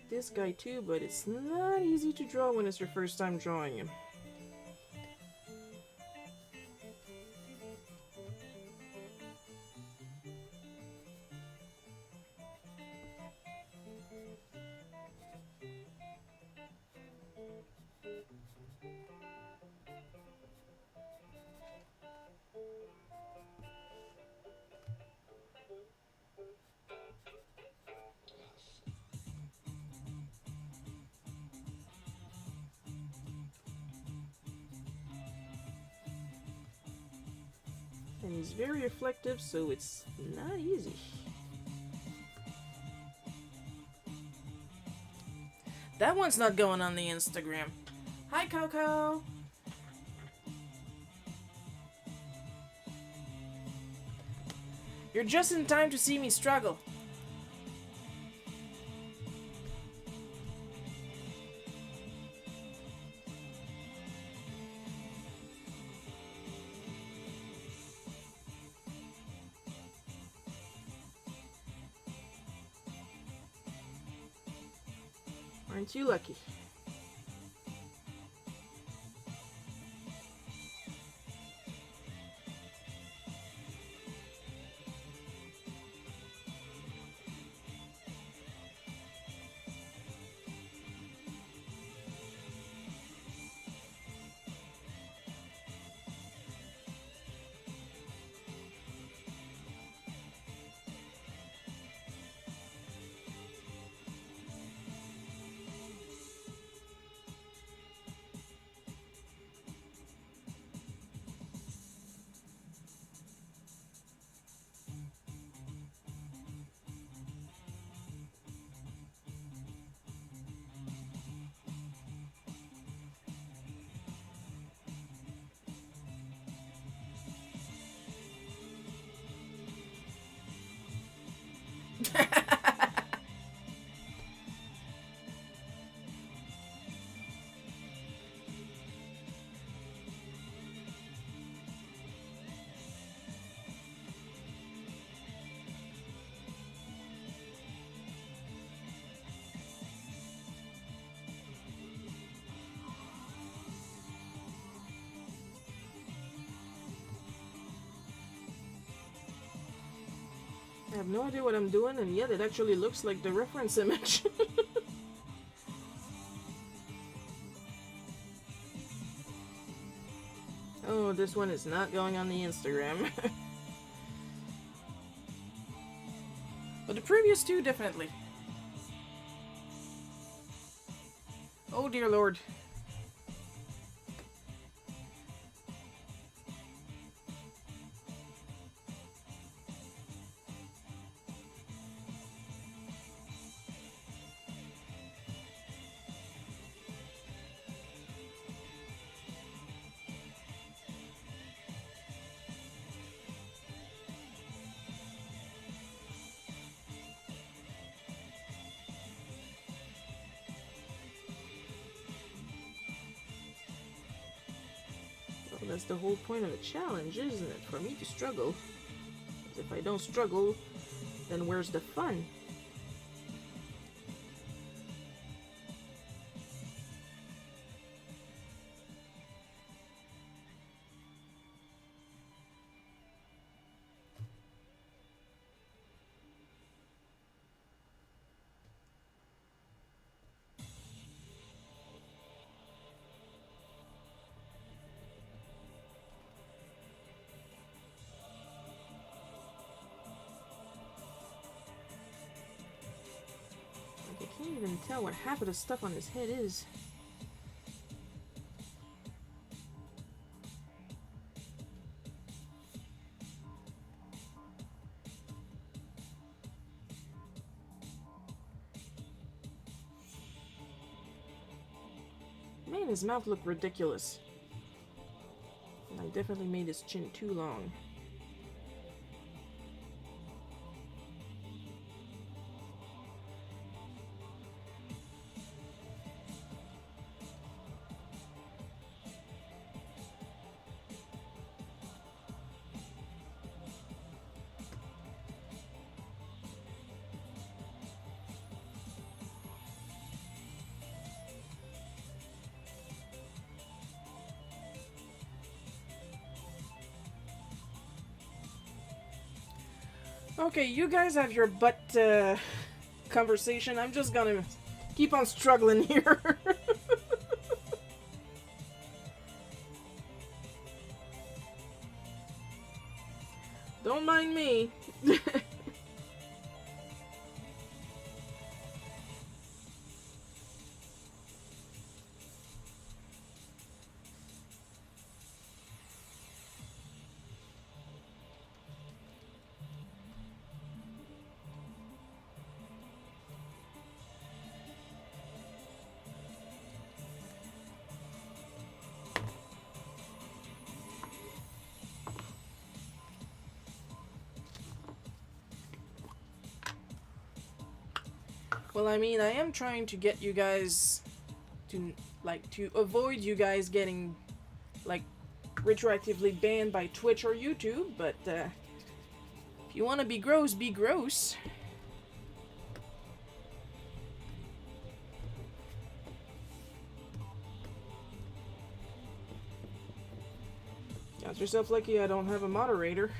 Speaker 1: This guy too, but it's not easy to draw when it's your first time drawing him. And he's very reflective, so it's not easy. That one's not going on the Instagram. Hi, Coco! You're just in time to see me struggle. Aren't you lucky? I have no idea what I'm doing, and yet it actually looks like the reference image. Oh, this one is not going on the Instagram. But the previous two, definitely. Oh dear lord. Well, that's the whole point of a challenge, isn't it? For me to struggle. 'Cause if I don't struggle, then where's the fun? even tell what half of the stuff on his head is. Man, his mouth looked ridiculous. And I definitely made his chin too long. Okay, you guys have your butt conversation. I'm just gonna keep on struggling here. Don't mind me. Well, I mean, I am trying to get you guys to, like, to avoid you guys getting, like, retroactively banned by Twitch or YouTube, but, if you want to be gross, be gross. Got yourself lucky I don't have a moderator.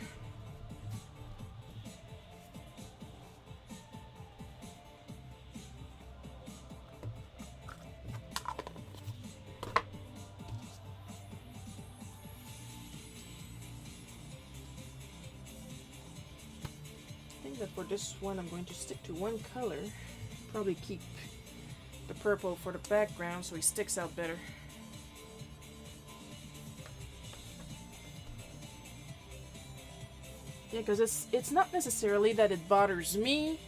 Speaker 1: That for this one I'm going to stick to one color. Probably keep the purple for the background so he sticks out better. Yeah, because it's not necessarily that it bothers me.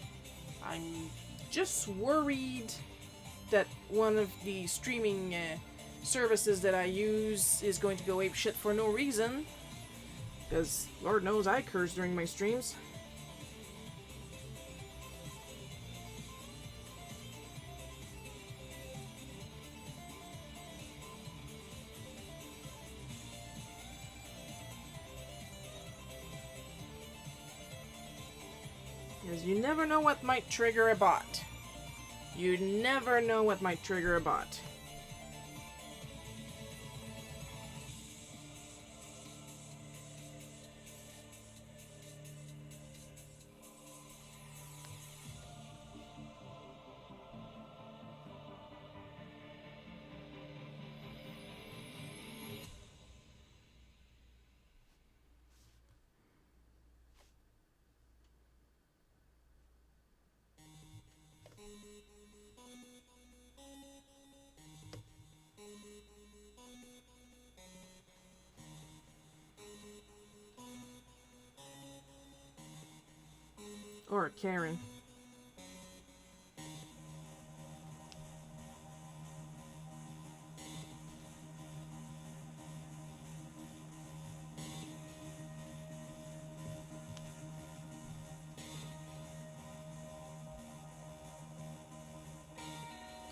Speaker 1: I'm just worried that one of the streaming services that I use is going to go apeshit for no reason. Because Lord knows I curse during my streams. Because you never know what might trigger a bot. You never know what might trigger a bot. Or Karen.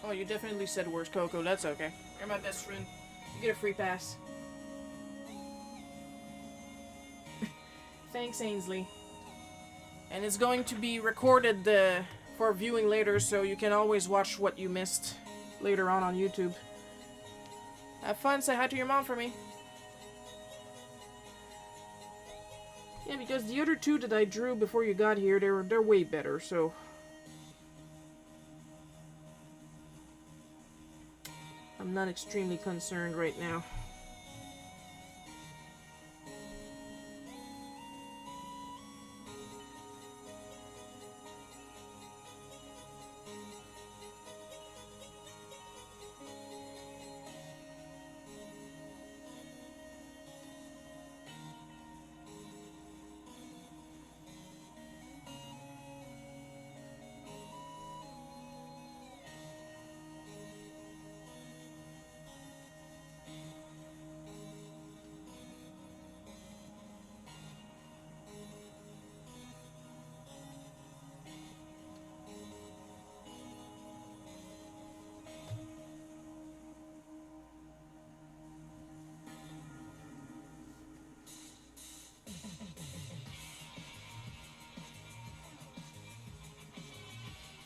Speaker 1: Oh, you definitely said worse, Coco. That's okay. You're my best friend. You get a free pass. Thanks, Ainsley. And it's going to be recorded for viewing later, so you can always watch what you missed later on YouTube. Have fun. Say hi to your mom for me. Yeah, because the other two that I drew before you got here, they're way better, so... I'm not extremely concerned right now.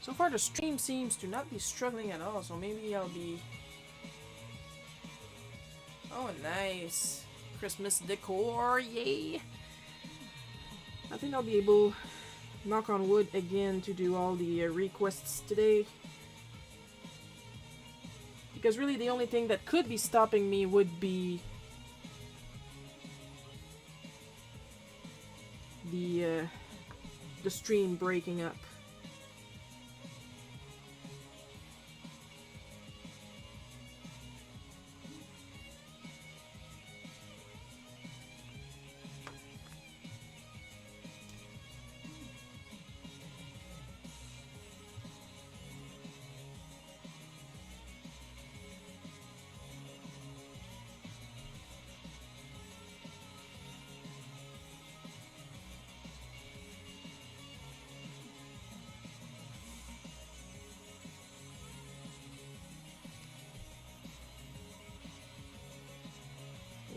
Speaker 1: So far the stream seems to not be struggling at all, so maybe I'll be... Oh, nice. Christmas decor, yay! I think I'll be able, knock on wood again, to do all the requests today. Because really the only thing that could be stopping me would be the stream breaking up.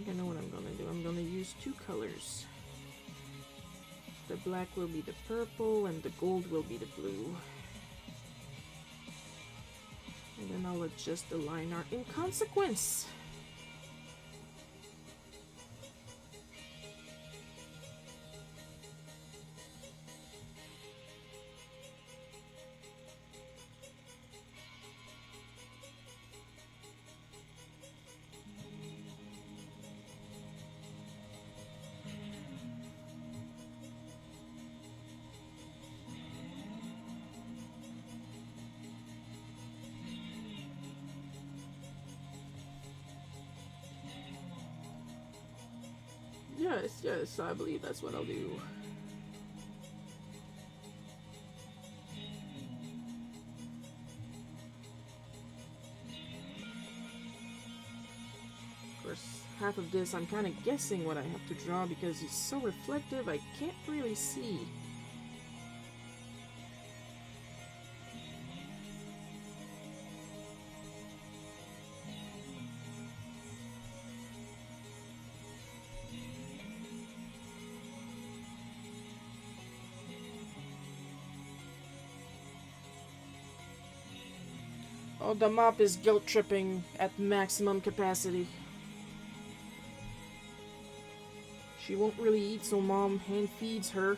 Speaker 1: I know what I'm gonna do. I'm gonna use two colors. The black will be the purple and the gold will be the blue. And then I'll adjust the line art in consequence. Yes, I believe that's what I'll do. Of course, half of this I'm kind of guessing what I have to draw because it's so reflective I can't really see. Oh, the mop is guilt tripping at maximum capacity. She won't really eat, so Mom hand feeds her.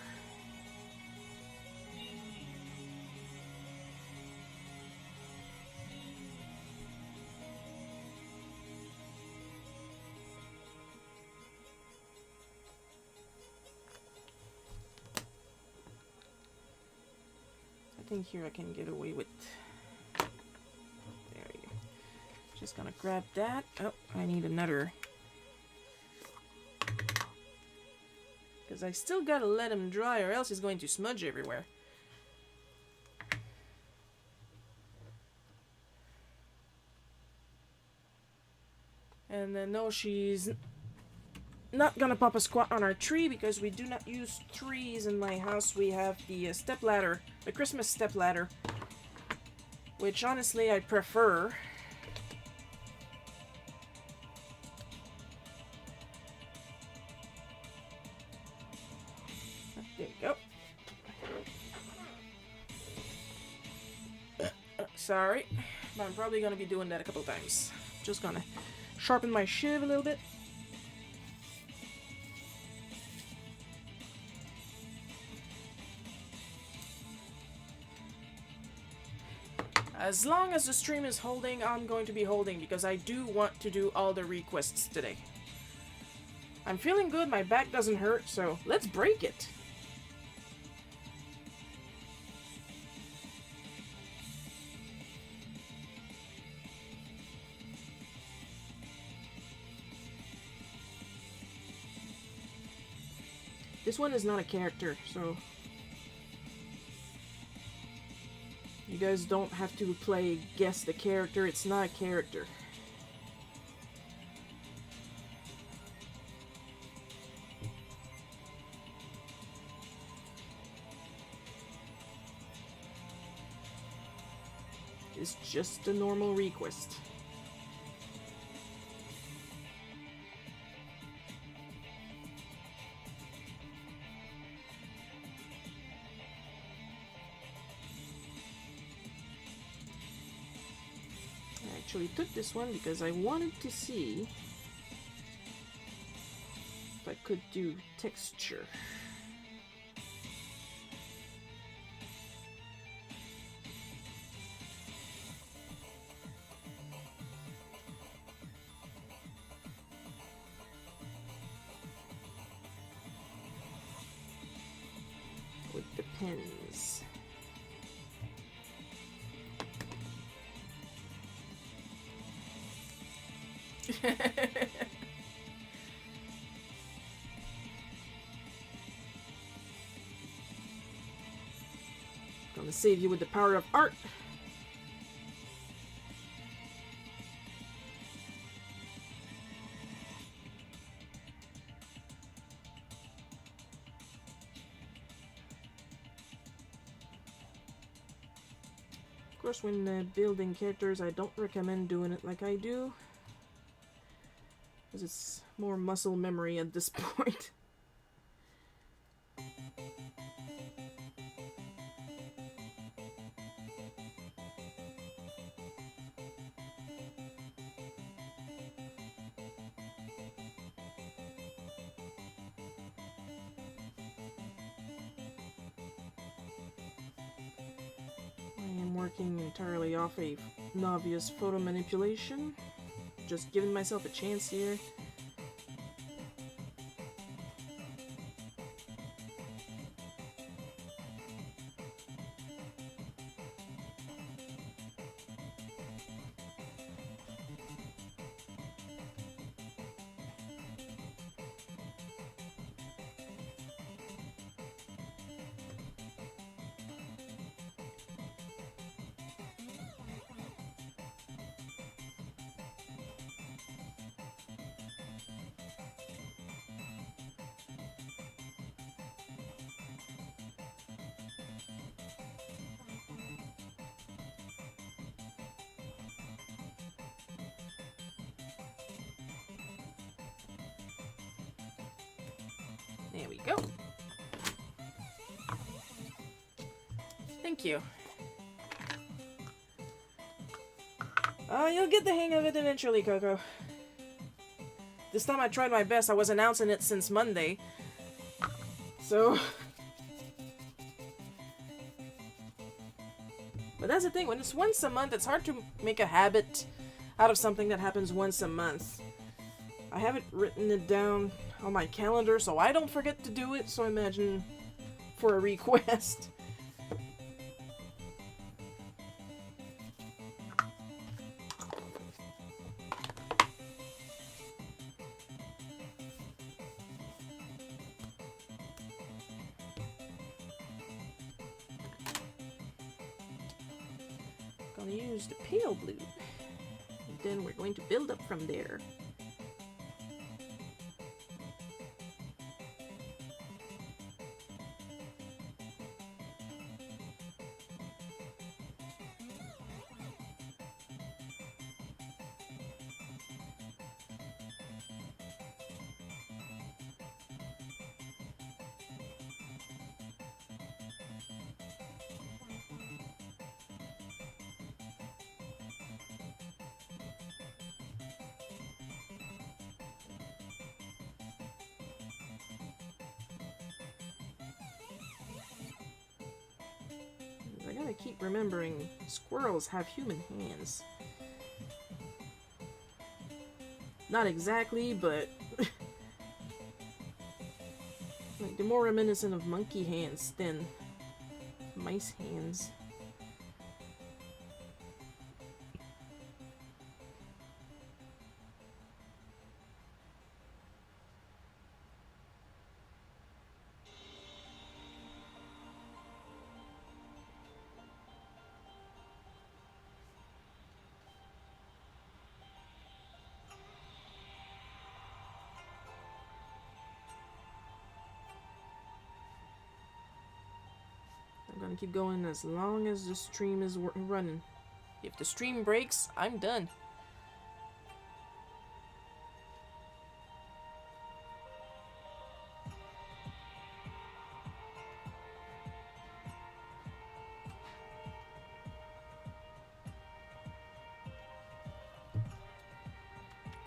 Speaker 1: I think here I can get away with... Just gonna grab that. Oh, I need another. Because I still gotta let him dry or else he's going to smudge everywhere. And then no, she's not gonna pop a squat on our tree because we do not use trees in my house. We have the step ladder, the Christmas step ladder, which honestly I prefer. There you go. Sorry, but I'm probably gonna be doing that a couple times. Just gonna sharpen my shiv a little bit. As long as the stream is holding, I'm going to be holding because I do want to do all the requests today. I'm feeling good, my back doesn't hurt, so let's break it. This one is not a character, so you guys don't have to play guess the character. It's not a character. It's just a normal request. actually took this one because I wanted to see if I could do texture. With the pens. Gonna save you with the power of art. Of course, when building characters, I don't recommend doing it like I do, because it's more muscle memory at this point. I am working entirely off a novice photo manipulation. Just giving myself a chance here. There we go. Thank you. You'll get the hang of it eventually, Coco. This time I tried my best. I was announcing it since Monday. So... But that's the thing, when it's once a month, it's hard to make a habit out of something that happens once a month. I haven't written it down on my calendar, so I don't forget to do it, so imagine for a request. Gonna use the pale blue, and then we're going to build up from there. I gotta keep remembering, squirrels have human hands. Not exactly, but... like, they're more reminiscent of monkey hands than mice hands. I'm gonna keep going as long as the stream is running. If the stream breaks, I'm done.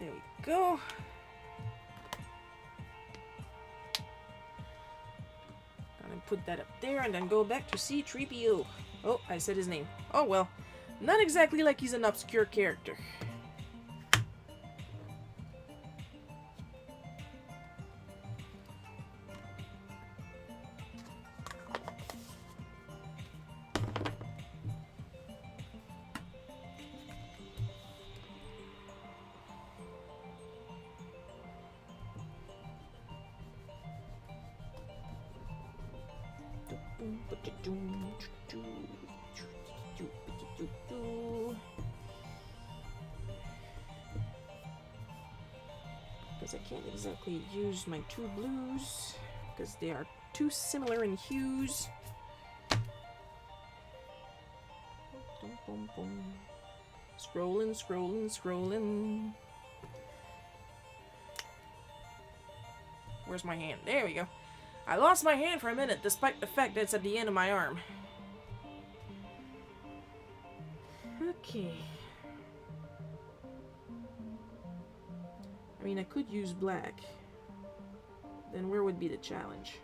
Speaker 1: There we go. And put that up there and then go back to C-3PO. Oh, I said his name. Oh well. Not exactly like he's an obscure character. Because I can't exactly use my two blues because they are too similar in hues. Scrolling, scrolling, scrolling. Where's my hand? There we go. I lost my hand for a minute, despite the fact that it's at the end of my arm. Okay. I mean, I could use black. Then where would be the challenge?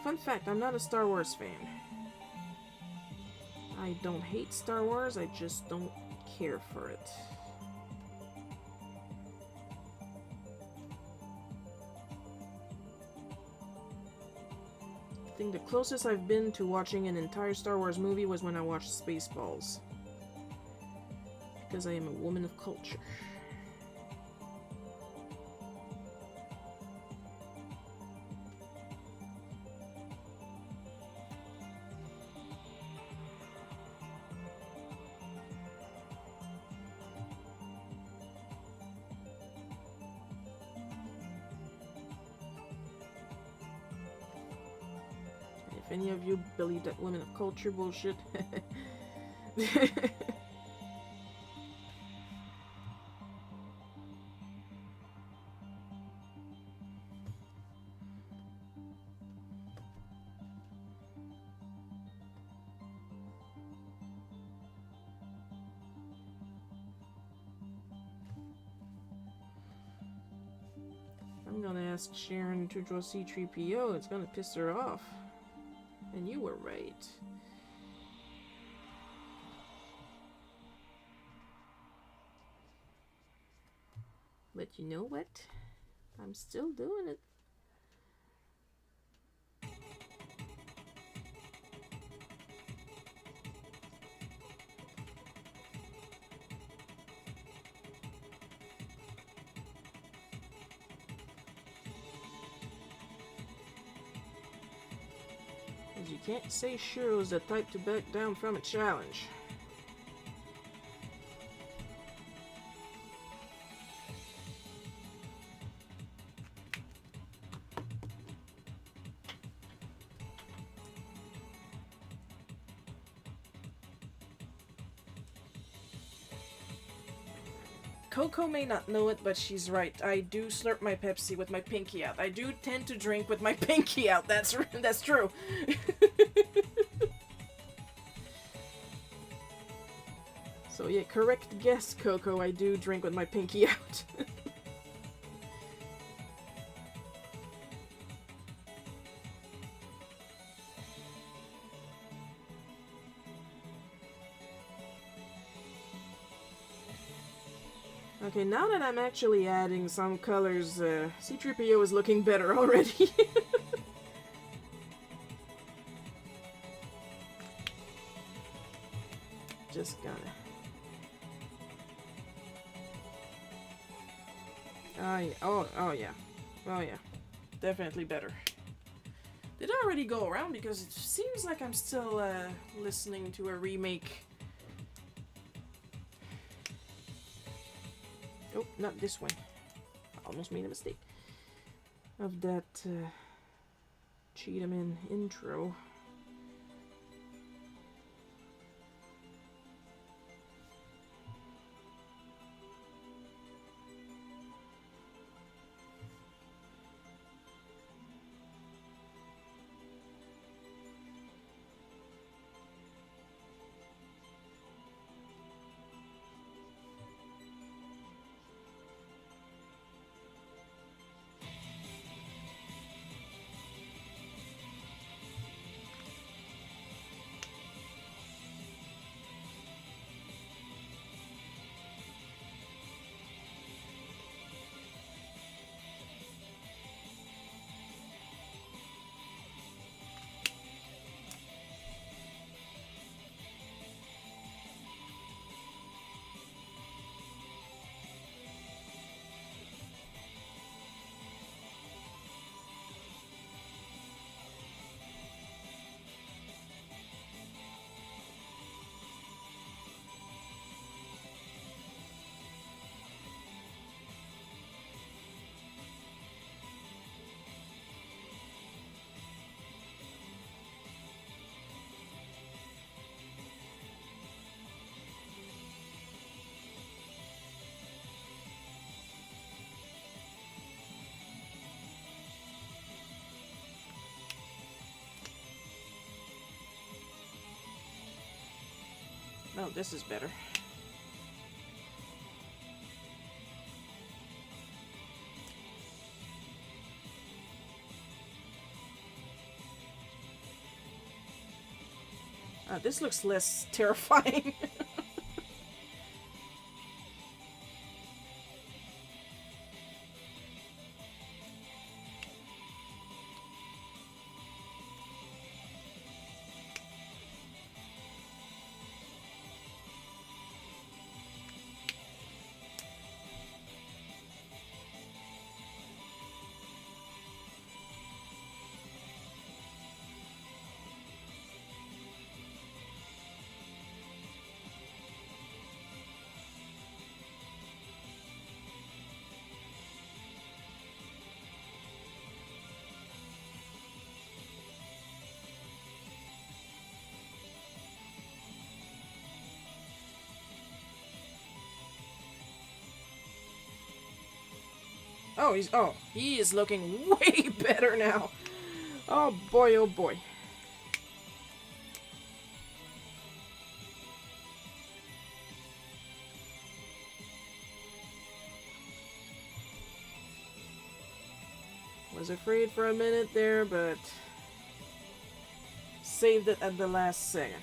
Speaker 1: Fun fact, I'm not a Star Wars fan. I don't hate Star Wars, I just don't care for it. I think the closest I've been to watching an entire Star Wars movie was when I watched Spaceballs. Because I am a woman of culture. If any of you believe that women of culture bullshit. I'm gonna ask Sharon to draw C-3PO, it's gonna piss her off. And you were right. But you know what? I'm still doing it. You can't say Shiro's the type to back down from a challenge. Coco may not know it, but she's right. I do slurp my Pepsi with my pinky out. I do tend to drink with my pinky out. That's true. So yeah, correct guess, Coco. I do drink with my pinky out. Okay, now that I'm actually adding some colors, C-3PO is looking better already. Just gonna... Oh yeah. Oh yeah. Definitely better. Did I already go around? Because it seems like I'm still, listening to a remake. Oh, not this one. I almost made a mistake. Of that, Cheetahman intro. Oh, this is better. This looks less terrifying. Oh, he is looking way better now. Oh boy, oh boy. Was afraid for a minute there, but saved it at the last second.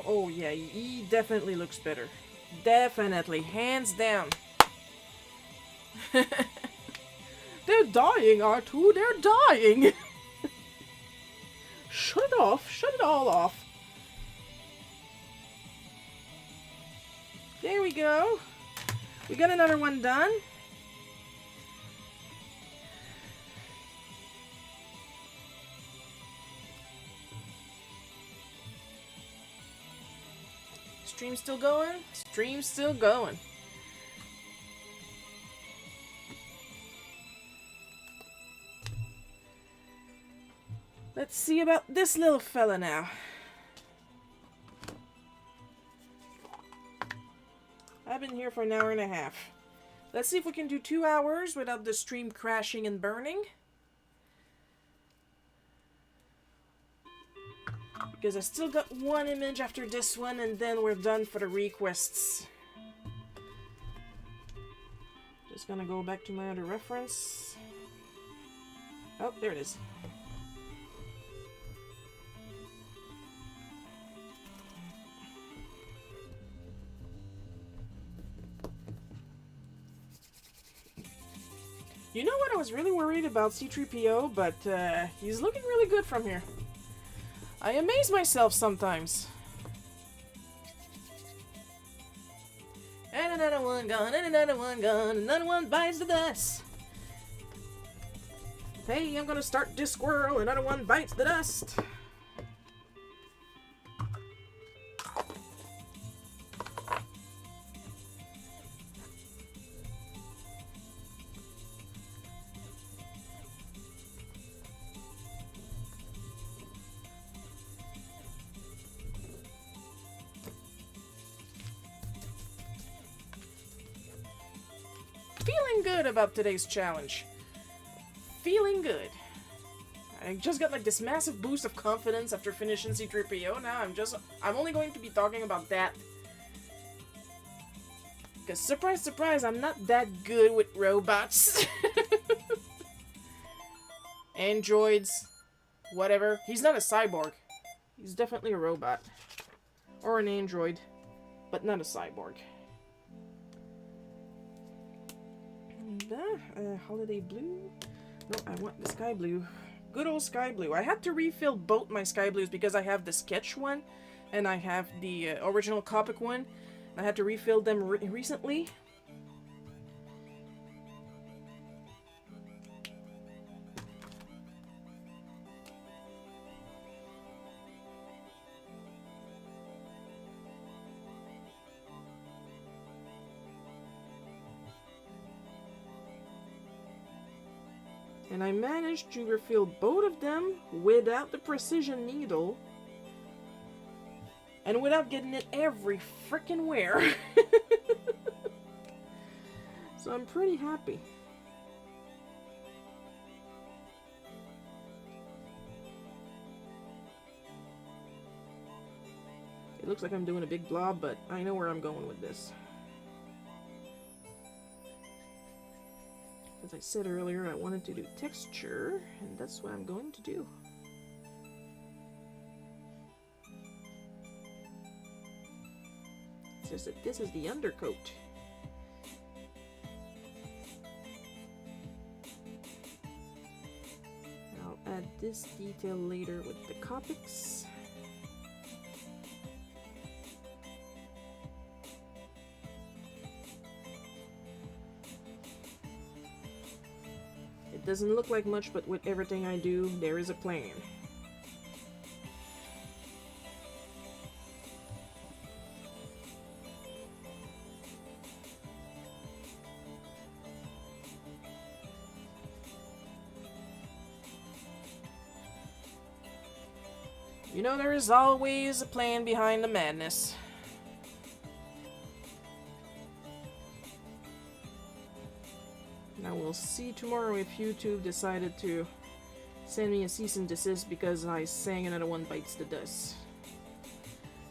Speaker 1: Oh yeah, he definitely looks better. Definitely, hands down. They're dying, R2, they're dying! Shut it off, shut it all off. There we go. We got another one done. Stream still going? Stream's still going. Let's see about this little fella now. I've been here for an hour and a half. Let's see if we can do 2 hours without the stream crashing and burning. Because I still got one image after this one, and then we're done for the requests. Just gonna go back to my other reference. Oh, there it is. You know what? I was really worried about C-3PO, but he's looking really good from here. I amaze myself sometimes. And another one gone, and another one gone, another one bites the dust. Hey, I'm gonna start this squirrel, another one bites the dust. Feeling good about today's challenge. Feeling good. I just got like this massive boost of confidence after finishing C-3PO. Now I'm only going to be talking about that. Because surprise, surprise, I'm not that good with robots. Androids. Whatever. He's not a cyborg. He's definitely a robot. Or an android. But not a cyborg. Holiday blue? No, I want the sky blue. Good old sky blue. I had to refill both my sky blues because I have the sketch one and I have the original Copic one. I had to refill them recently. And I managed to refill both of them without the precision needle. And without getting it every frickin' where. So I'm pretty happy. It looks like I'm doing a big blob, but I know where I'm going with this. As I said earlier, I wanted to do texture, and that's what I'm going to do. It's just that this is the undercoat. I'll add this detail later with the Copics. It doesn't look like much, but with everything I do, there is a plan. You know, there is always a plan behind the madness. Now we'll see tomorrow if YouTube decided to send me a cease and desist because I sang Another One Bites the Dust.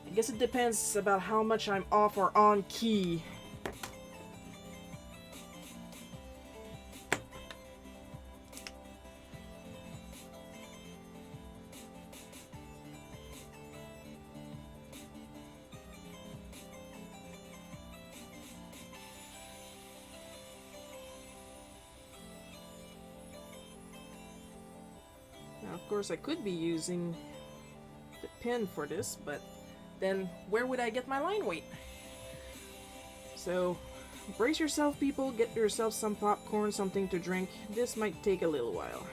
Speaker 1: I guess it depends about how much I'm off or on key. Now, of course, I could be using the pen for this, but then where would I get my line weight? So, brace yourself, people. Get yourself some popcorn, something to drink. This might take a little while.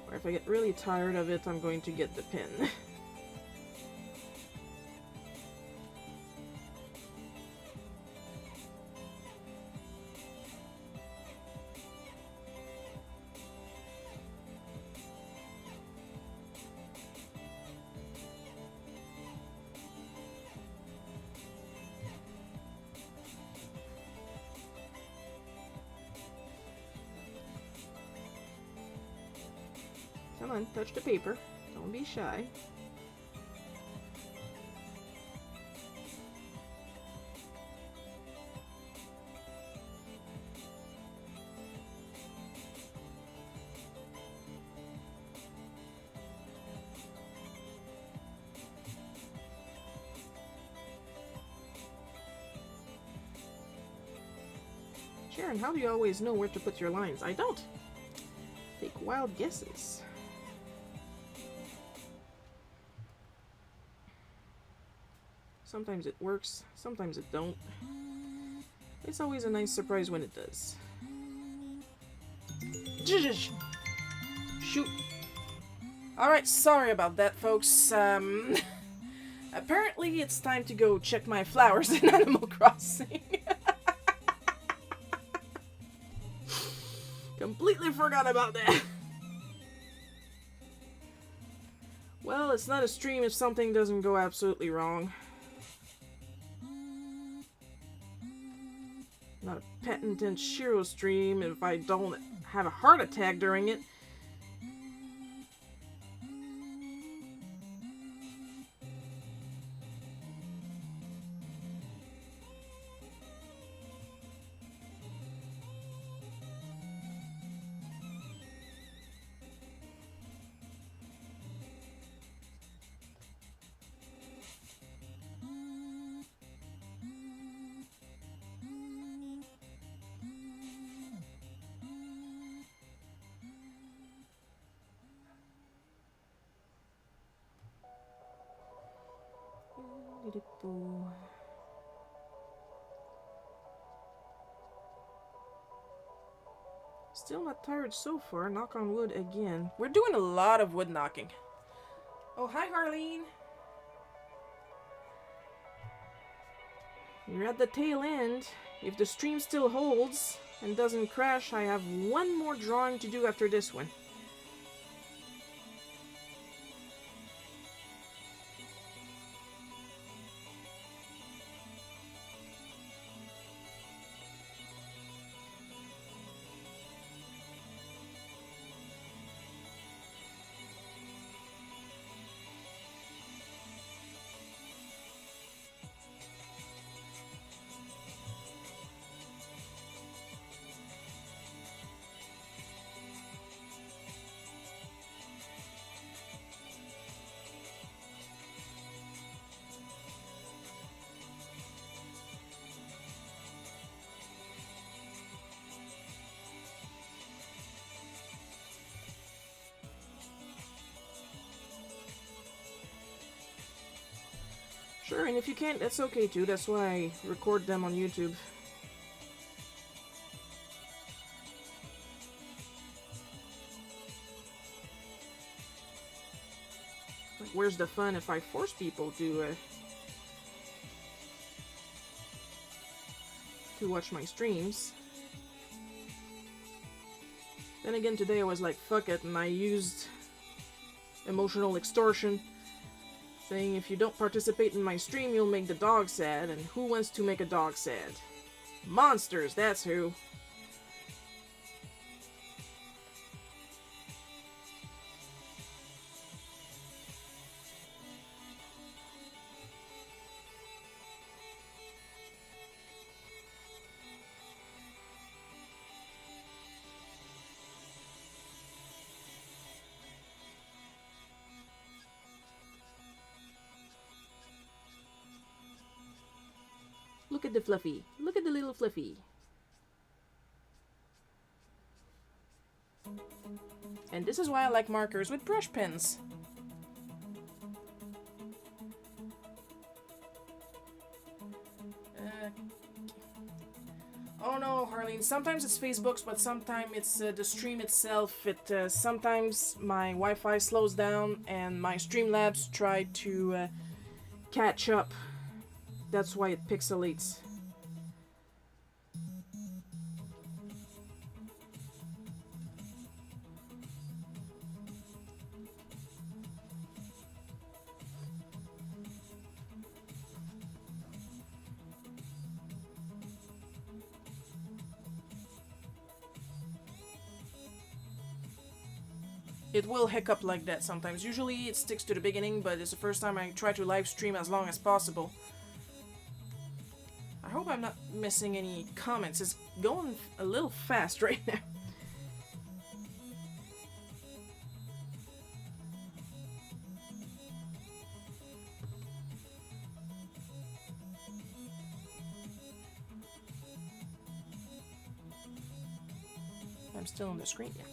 Speaker 1: Or if I get really tired of it, I'm going to get the pen. Come on, touch the paper. Don't be shy. Sharon, how do you always know where to put your lines? I don't. Take wild guesses. Sometimes it works, sometimes it don't. It's always a nice surprise when it does. Shoot. Alright, sorry about that, folks. Apparently it's time to go check my flowers in Animal Crossing. Completely forgot about that. Well, it's not a stream if something doesn't go absolutely wrong. Not a pet intense Shiro stream if I don't have a heart attack during it. Still not tired so far, knock on wood again. We're doing a lot of wood knocking. Oh, hi Harleen. You're at the tail end. If the stream still holds and doesn't crash, I have one more drawing to do after this one. Sure, and if you can't, that's okay too. That's why I record them on YouTube. Like, where's the fun if I force people to watch my streams? Then again, today I was like, fuck it, and I used emotional extortion. Saying if you don't participate in my stream, you'll make the dog sad, and who wants to make a dog sad? Monsters, that's who. Look at the Fluffy. Look at the little Fluffy. And this is why I like markers with brush pens. Oh no, Harleen. Sometimes it's Facebook's, but sometimes it's the stream itself. Sometimes my Wi-Fi slows down and my Streamlabs try to catch up. That's why it pixelates. It will hiccup like that sometimes. Usually it sticks to the beginning, but it's the first time I try to live stream as long as possible. I hope I'm not missing any comments. It's going a little fast right now. I'm still on the screen, yeah.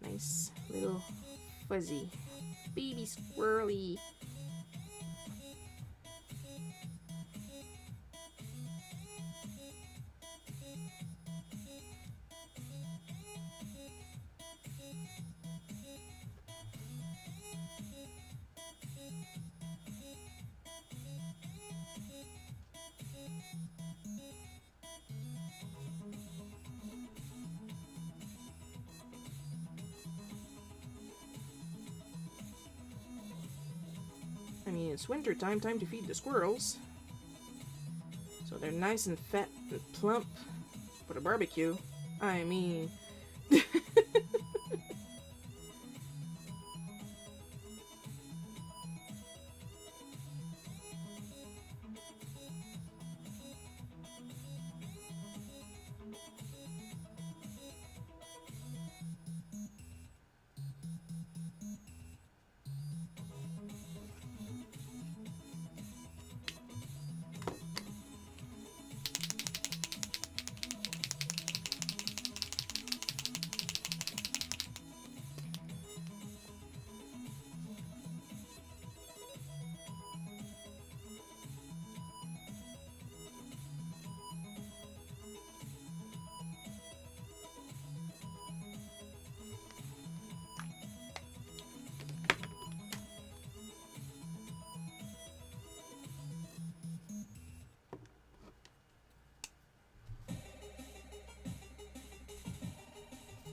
Speaker 1: Nice little fuzzy baby squirrely. I mean, it's winter time to feed the squirrels. So they're nice and fat and plump for the barbecue. I mean...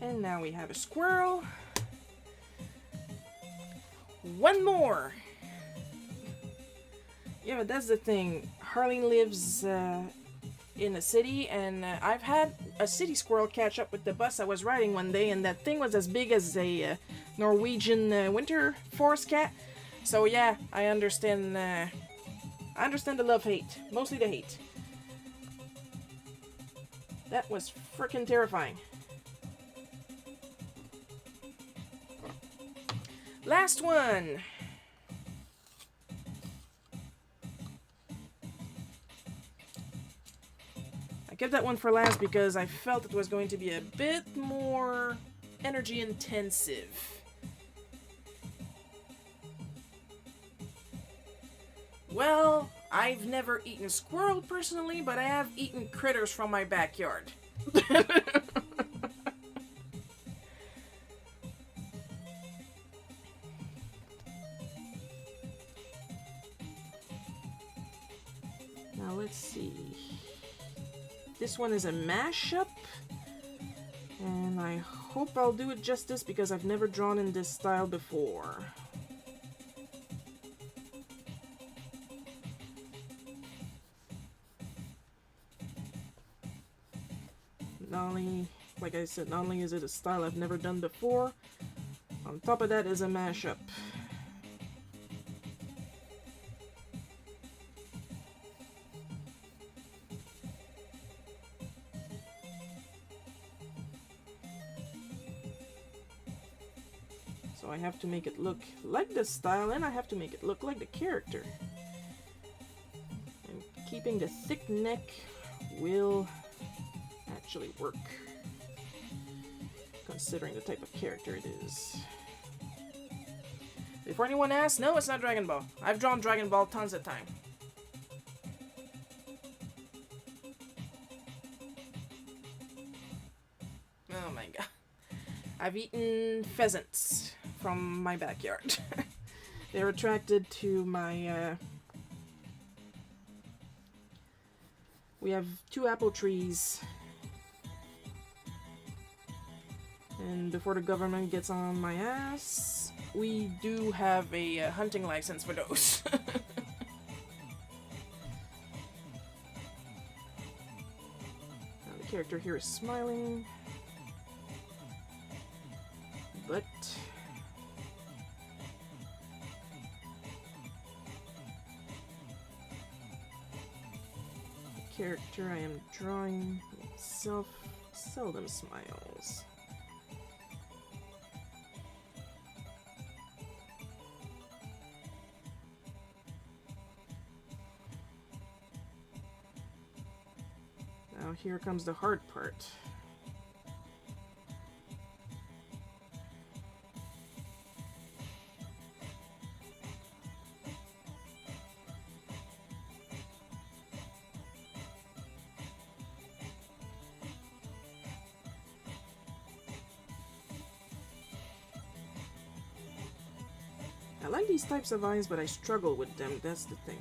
Speaker 1: And now we have a squirrel. One more! Yeah, but that's the thing. Harleen lives in a city, and I've had a city squirrel catch up with the bus I was riding one day, and that thing was as big as a Norwegian winter forest cat. So yeah, I understand the love-hate. Mostly the hate. That was freaking terrifying. Last one! I kept that one for last because I felt it was going to be a bit more energy intensive. Well, I've never eaten squirrel personally, but I have eaten critters from my backyard. Now let's see. This one is a mashup, and I hope I'll do it justice because I've never drawn in this style before. Not only, like I said, not only is it a style I've never done before, on top of that is a mashup. So I have to make it look like the style, and I have to make it look like the character. And keeping the thick neck will actually work, considering the type of character it is. Before anyone asks, no, it's not Dragon Ball. I've drawn Dragon Ball tons of time. Oh my god. I've eaten pheasants from my backyard. They're attracted to my, we have 2 apple trees. And before the government gets on my ass, we do have a hunting license for those. Now the character here is smiling. But the character I am drawing itself seldom smiles. Now here comes the hard part. I like these types of eyes, but I struggle with them, that's the thing.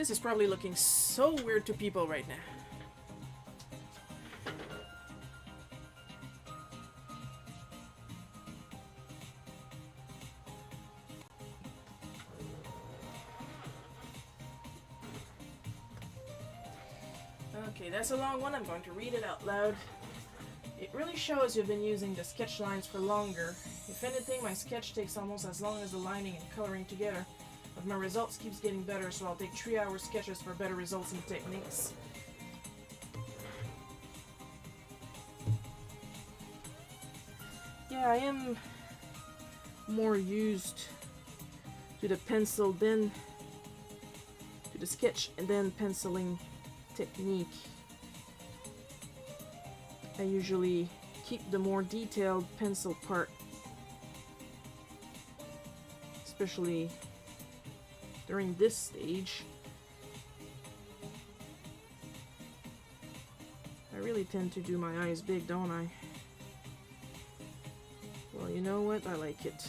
Speaker 1: This is probably looking so weird to people right now. Okay, that's a long one. I'm going to read it out loud. It really shows you've been using the sketch lines for longer. If anything, my sketch takes almost as long as the lining and coloring together. But my results keeps getting better, so I'll take 3-hour sketches for better results and techniques. Yeah, I am more used to the pencil than to the sketch and then penciling technique. I usually keep the more detailed pencil part, especially during this stage. I really tend to do my eyes big, don't I? Well, you know what? I like it.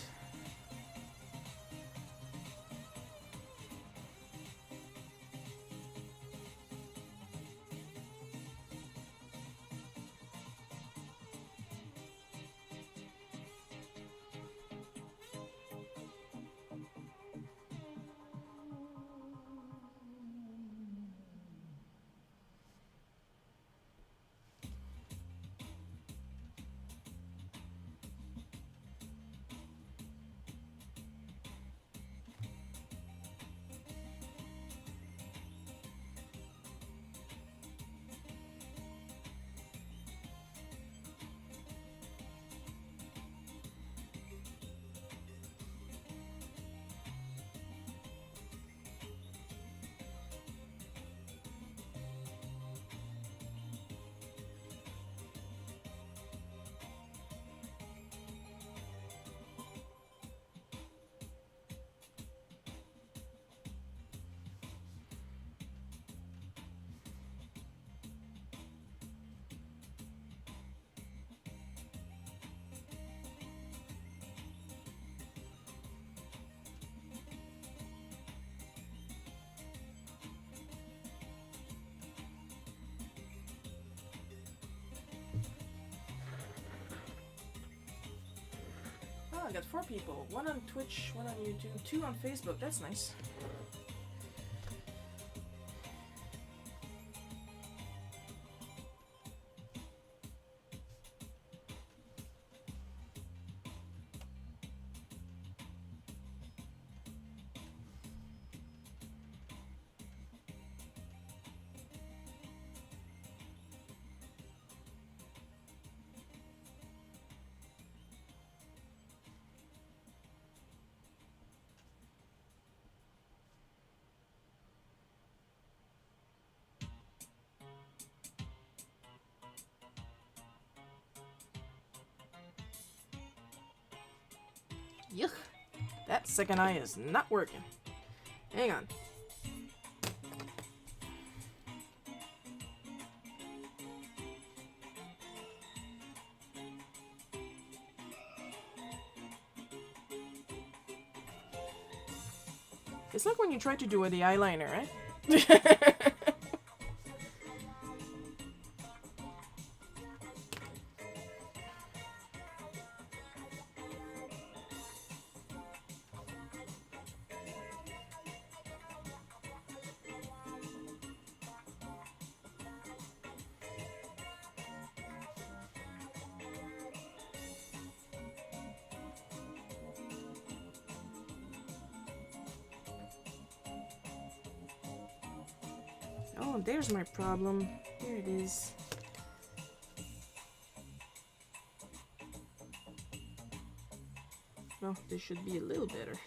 Speaker 1: Oh, I got 4 people. 1 on Twitch, 1 on YouTube, 2 on Facebook. That's nice. Yuck. That second eye is not working. Hang on. It's like when you try to do with the eyeliner, right? Oh, there's my problem. Here it is. Well, this should be a little better.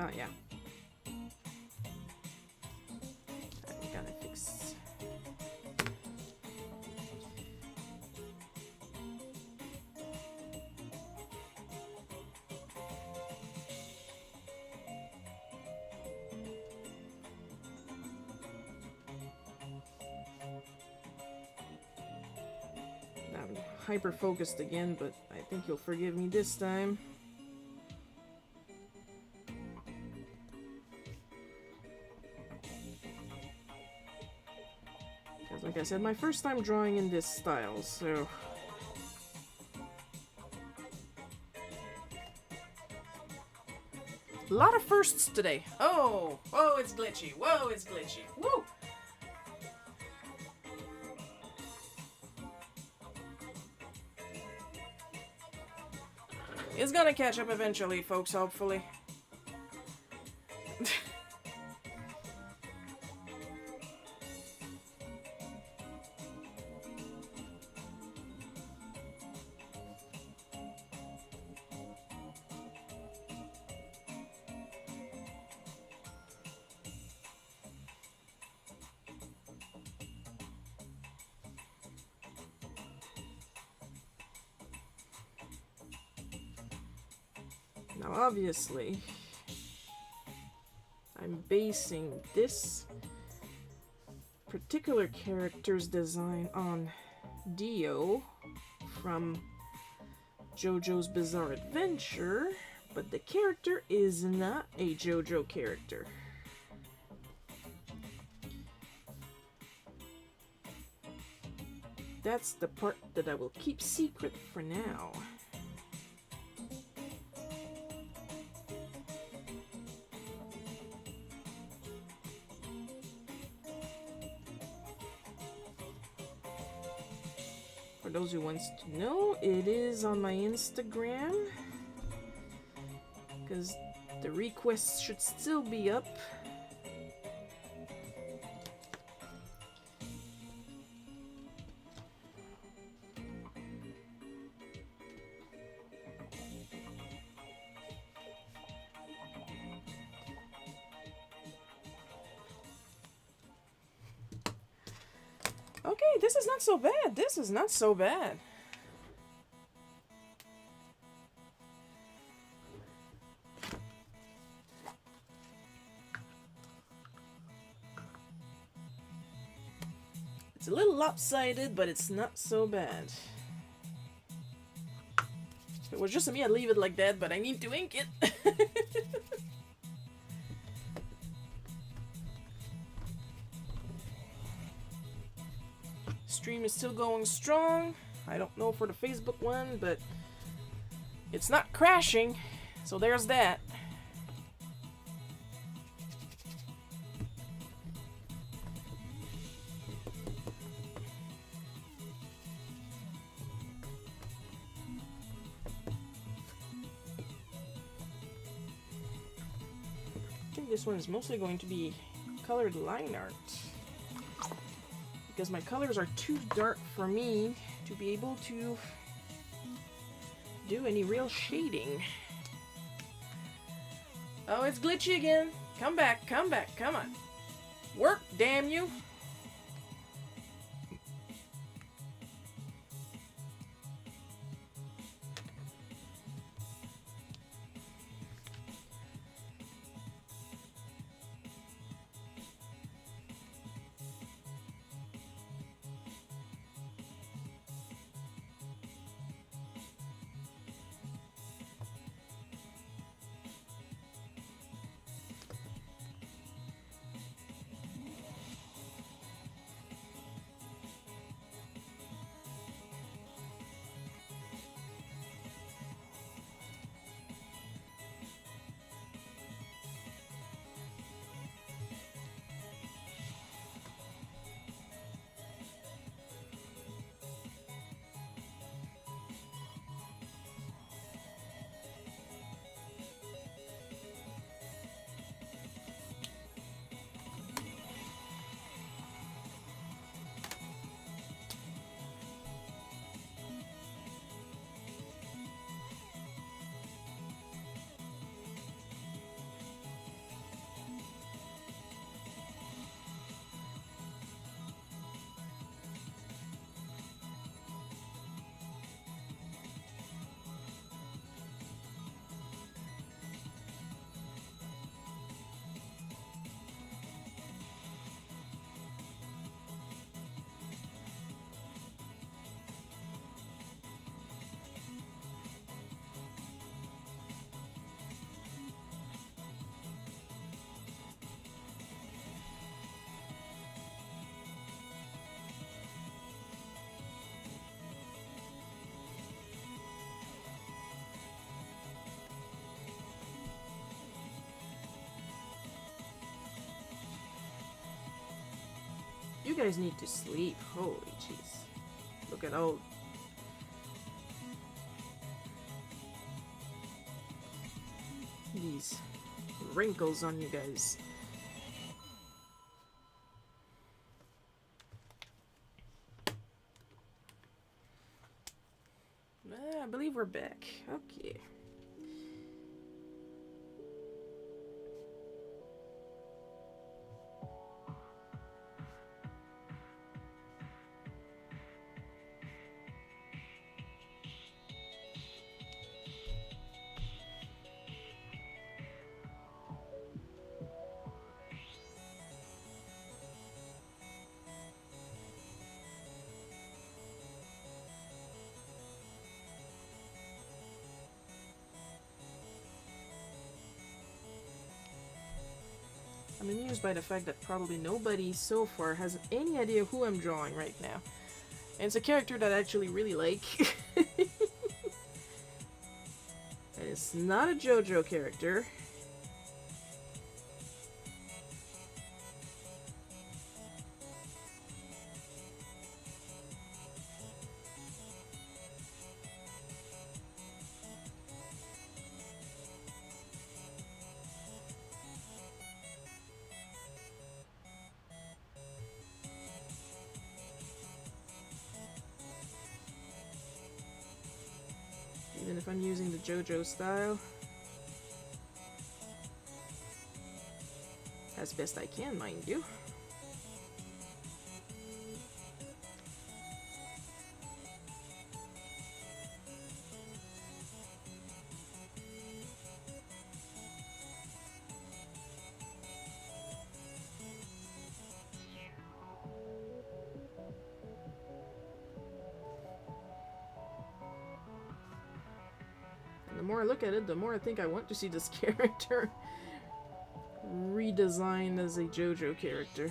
Speaker 1: Oh, yeah. hyper-focused again, but I think you'll forgive me this time. Because, like I said, my first time drawing in this style, so... A lot of firsts today. Oh! Whoa, it's glitchy. Whoa, it's glitchy. Woo! It's gonna catch up eventually, folks, hopefully. Now, obviously, I'm basing this particular character's design on Dio from JoJo's Bizarre Adventure, but the character is not a JoJo character. That's the part that I will keep secret for now. For those who wants to know, it is on my Instagram, because the requests should still be up. Okay, this is not so bad. This is not so bad. It's a little lopsided, but it's not so bad. If it was just me, I'd leave it like that, but I need to ink it. Stream is still going strong. I don't know for the Facebook one, but it's not crashing, so there's that. I think this one is mostly going to be colored line art, because my colors are too dark for me to be able to do any real shading. Oh, it's glitchy again. Come back, come back, come on. Work, damn you. You guys need to sleep. Holy jeez. Look at all these wrinkles on you guys. I believe we're back. Okay. I'm amused by the fact that probably nobody so far has any idea who I'm drawing right now. And it's a character that I actually really like. And it's not a JoJo character. Even if I'm using the JoJo style. As best I can, mind you. The more I look at it, the more I think I want to see this character redesigned as a JoJo character.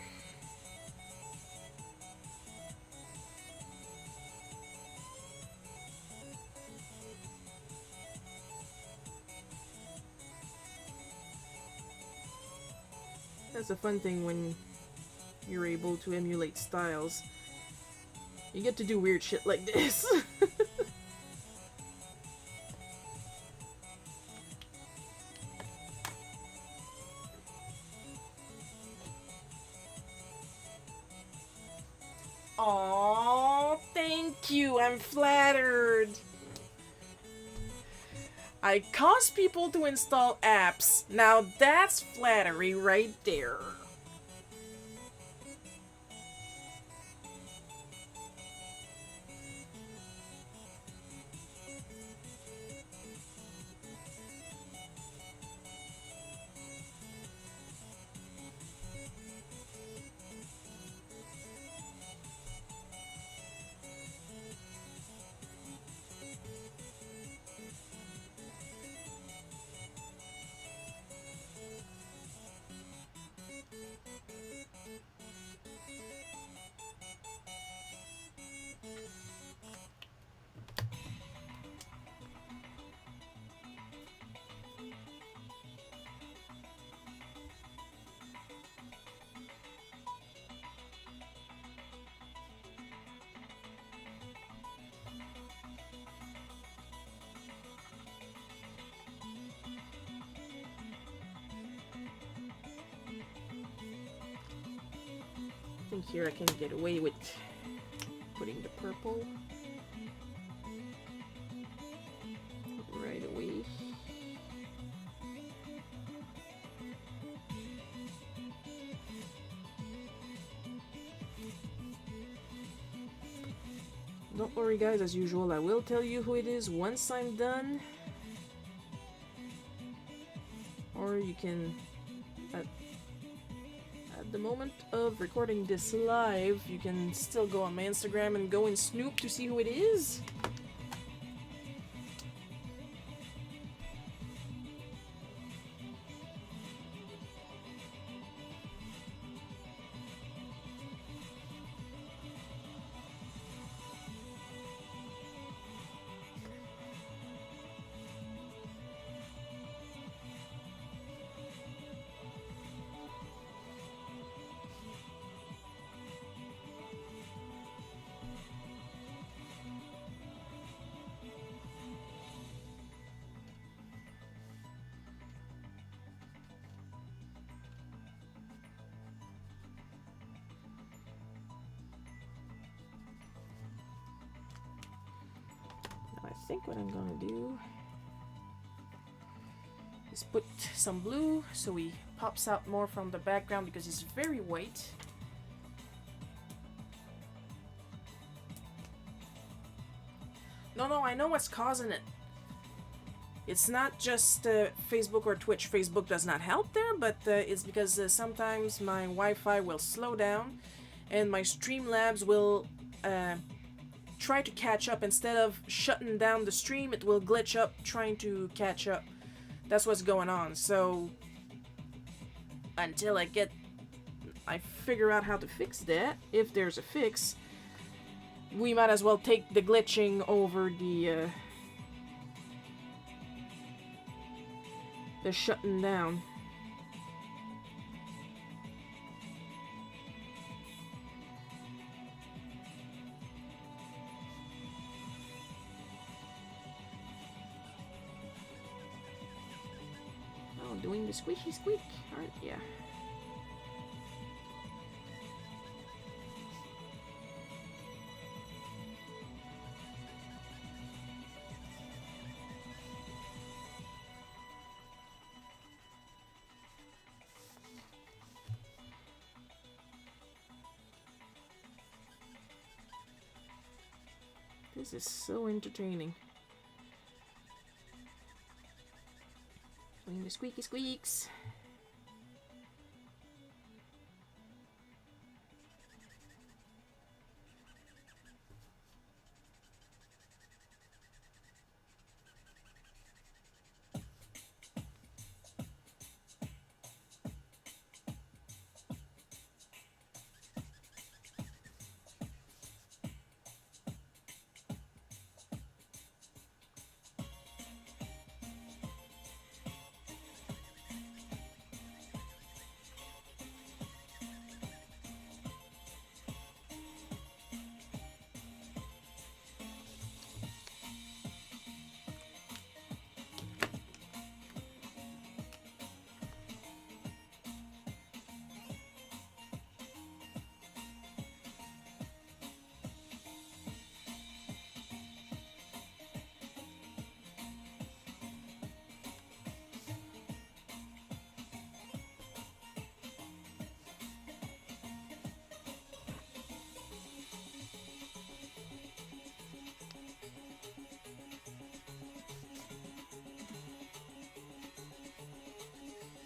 Speaker 1: That's a fun thing when you're able to emulate styles. You get to do weird shit like this. Aww, thank you, I'm flattered. I cause people to install apps. Now that's flattery right there. I think here I can get away with putting the purple right away. Don't worry guys, as usual, I will tell you who it is once I'm done. Or you can, at the moment of recording this live, you can still go on my Instagram and go and snoop to see who it is. think what I'm gonna do is put some blue so he pops out more from the background because it's very white. No, I know what's causing it. It's not just Facebook or Twitch. Facebook does not help there, but it's because sometimes my Wi-Fi will slow down and my Streamlabs will try to catch up. Instead of shutting down the stream, it will glitch up trying to catch up. That's what's going on. So until I figure out how to fix that, if there's a fix, we might as well take the glitching over the shutting down. Oh, doing the squishy squeak, aren't ya? This is so entertaining. Doing the squeaky squeaks.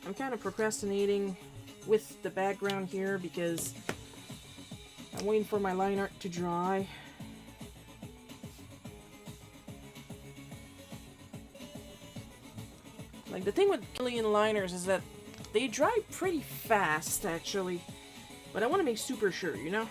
Speaker 1: I'm kind of procrastinating with the background here because I'm waiting for my line art to dry. Like, the thing with Killian liners is that they dry pretty fast, actually. But I want to make super sure, you know?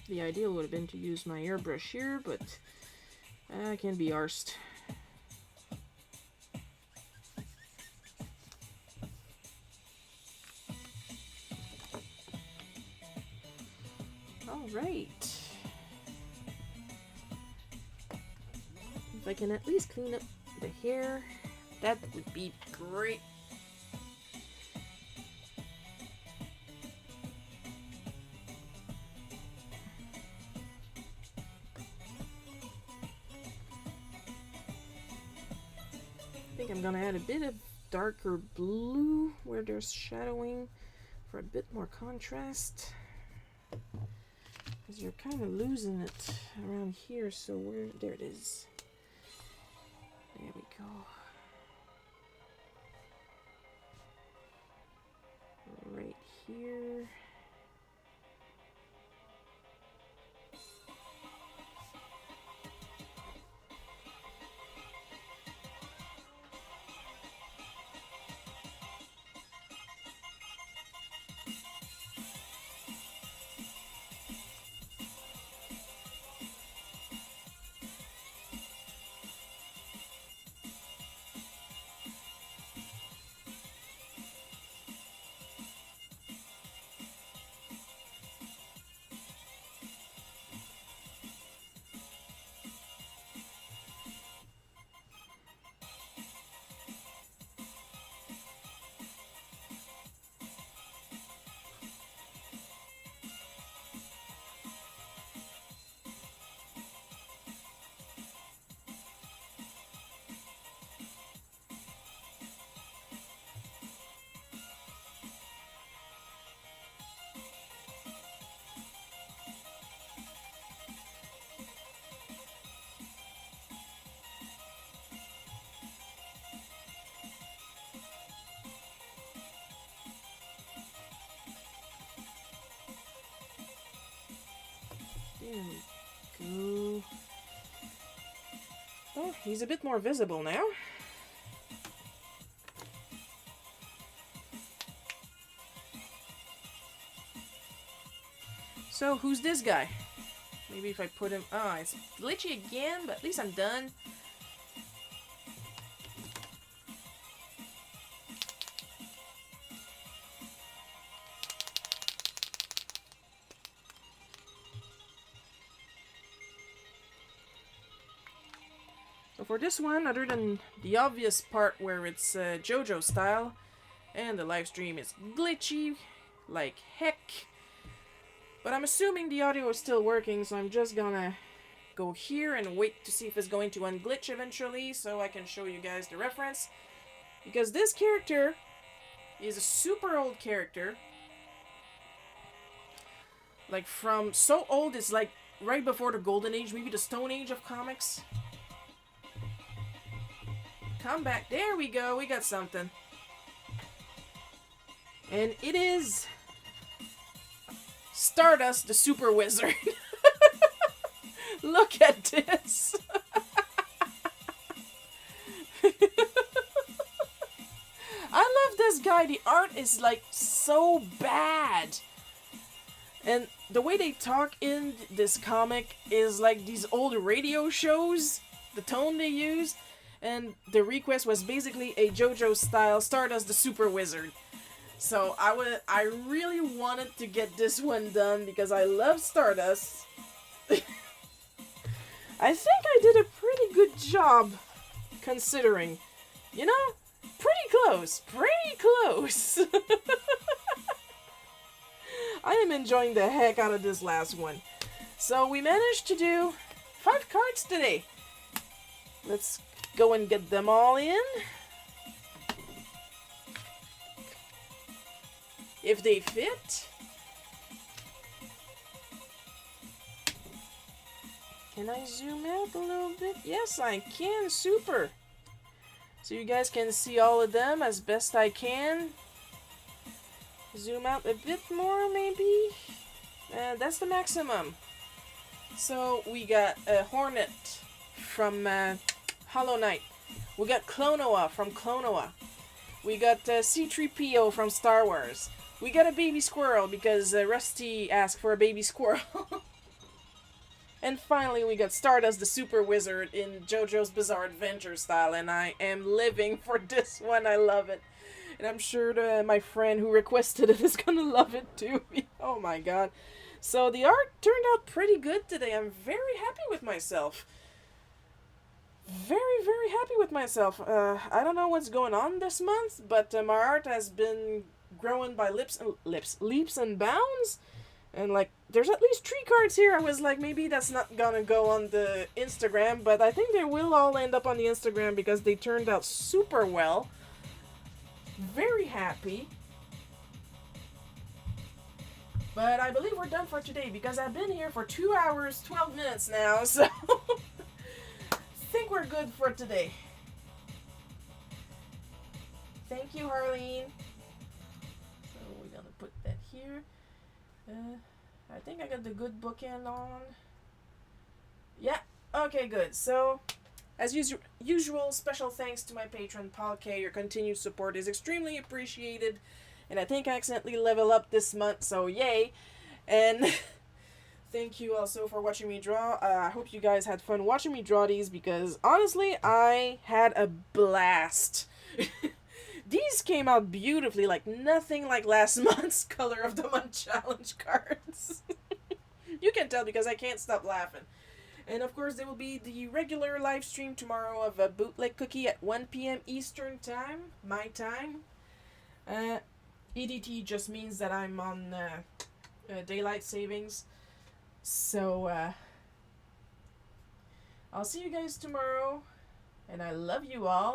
Speaker 1: The ideal would have been to use my airbrush here, but I can be arsed. Alright. If I can at least clean up the hair, that would be great. I think I'm gonna add a bit of darker blue where there's shadowing for a bit more contrast, because you're kind of losing it around here. So there it is. There we go. Right here. There we go. Oh, he's a bit more visible now. So, who's this guy? Maybe if I put him... Ah, it's glitchy again, but at least I'm done. So for this one, other than the obvious part where it's JoJo style, and the live stream is glitchy like heck, but I'm assuming the audio is still working, so I'm just gonna go here and wait to see if it's going to unglitch eventually, so I can show you guys the reference. Because this character is a super old character. Like from so old, it's like right before the Golden Age, maybe the Stone Age of comics. Come back. There we go. We got something. And it is Stardust the Super Wizard. Look at this. I love this guy. The art is like so bad. And the way they talk in this comic is like these old radio shows. The tone they use. And the request was basically a JoJo style Stardust the Super Wizard. So I really wanted to get this one done because I love Stardust. I think I did a pretty good job considering. You know, pretty close. Pretty close. I am enjoying the heck out of this last one. So we managed to do 5 cards today. Let's go and get them all in. If they fit. Can I zoom out a little bit? Yes, I can. Super. So you guys can see all of them as best I can. Zoom out a bit more, maybe. That's the maximum. So we got a Hornet from Hollow Knight. We got Klonoa from Klonoa. We got C-3PO from Star Wars. We got a baby squirrel because Rusty asked for a baby squirrel. And finally we got Stardust the Super Wizard in JoJo's Bizarre Adventure style, and I am living for this one. I love it. And I'm sure my friend who requested it is gonna love it too. Oh my god. So the art turned out pretty good today. I'm very happy with myself. Very, very happy with myself. I don't know what's going on this month, but my art has been growing by leaps and bounds. And like, there's at least 3 cards here. I was like, maybe that's not gonna go on the Instagram, but I think they will all end up on the Instagram because they turned out super well. Very happy. But I believe we're done for today because I've been here for 2 hours, 12 minutes now, so I think we're good for today. Thank you, Harleen. So we're gonna put that here. I think I got the good bookend on. Yeah, okay, good. So, as usual, special thanks to my patron, Paul K. Your continued support is extremely appreciated. And I think I accidentally level up this month, so yay. And thank you also for watching me draw. I hope you guys had fun watching me draw these because, honestly, I had a blast. These came out beautifully, like nothing like last month's Color of the Month challenge cards. You can tell because I can't stop laughing. And of course, there will be the regular live stream tomorrow of a Bootleg Cookie at 1 p.m. Eastern Time, my time. EDT just means that I'm on daylight savings. So, I'll see you guys tomorrow. And I love you all.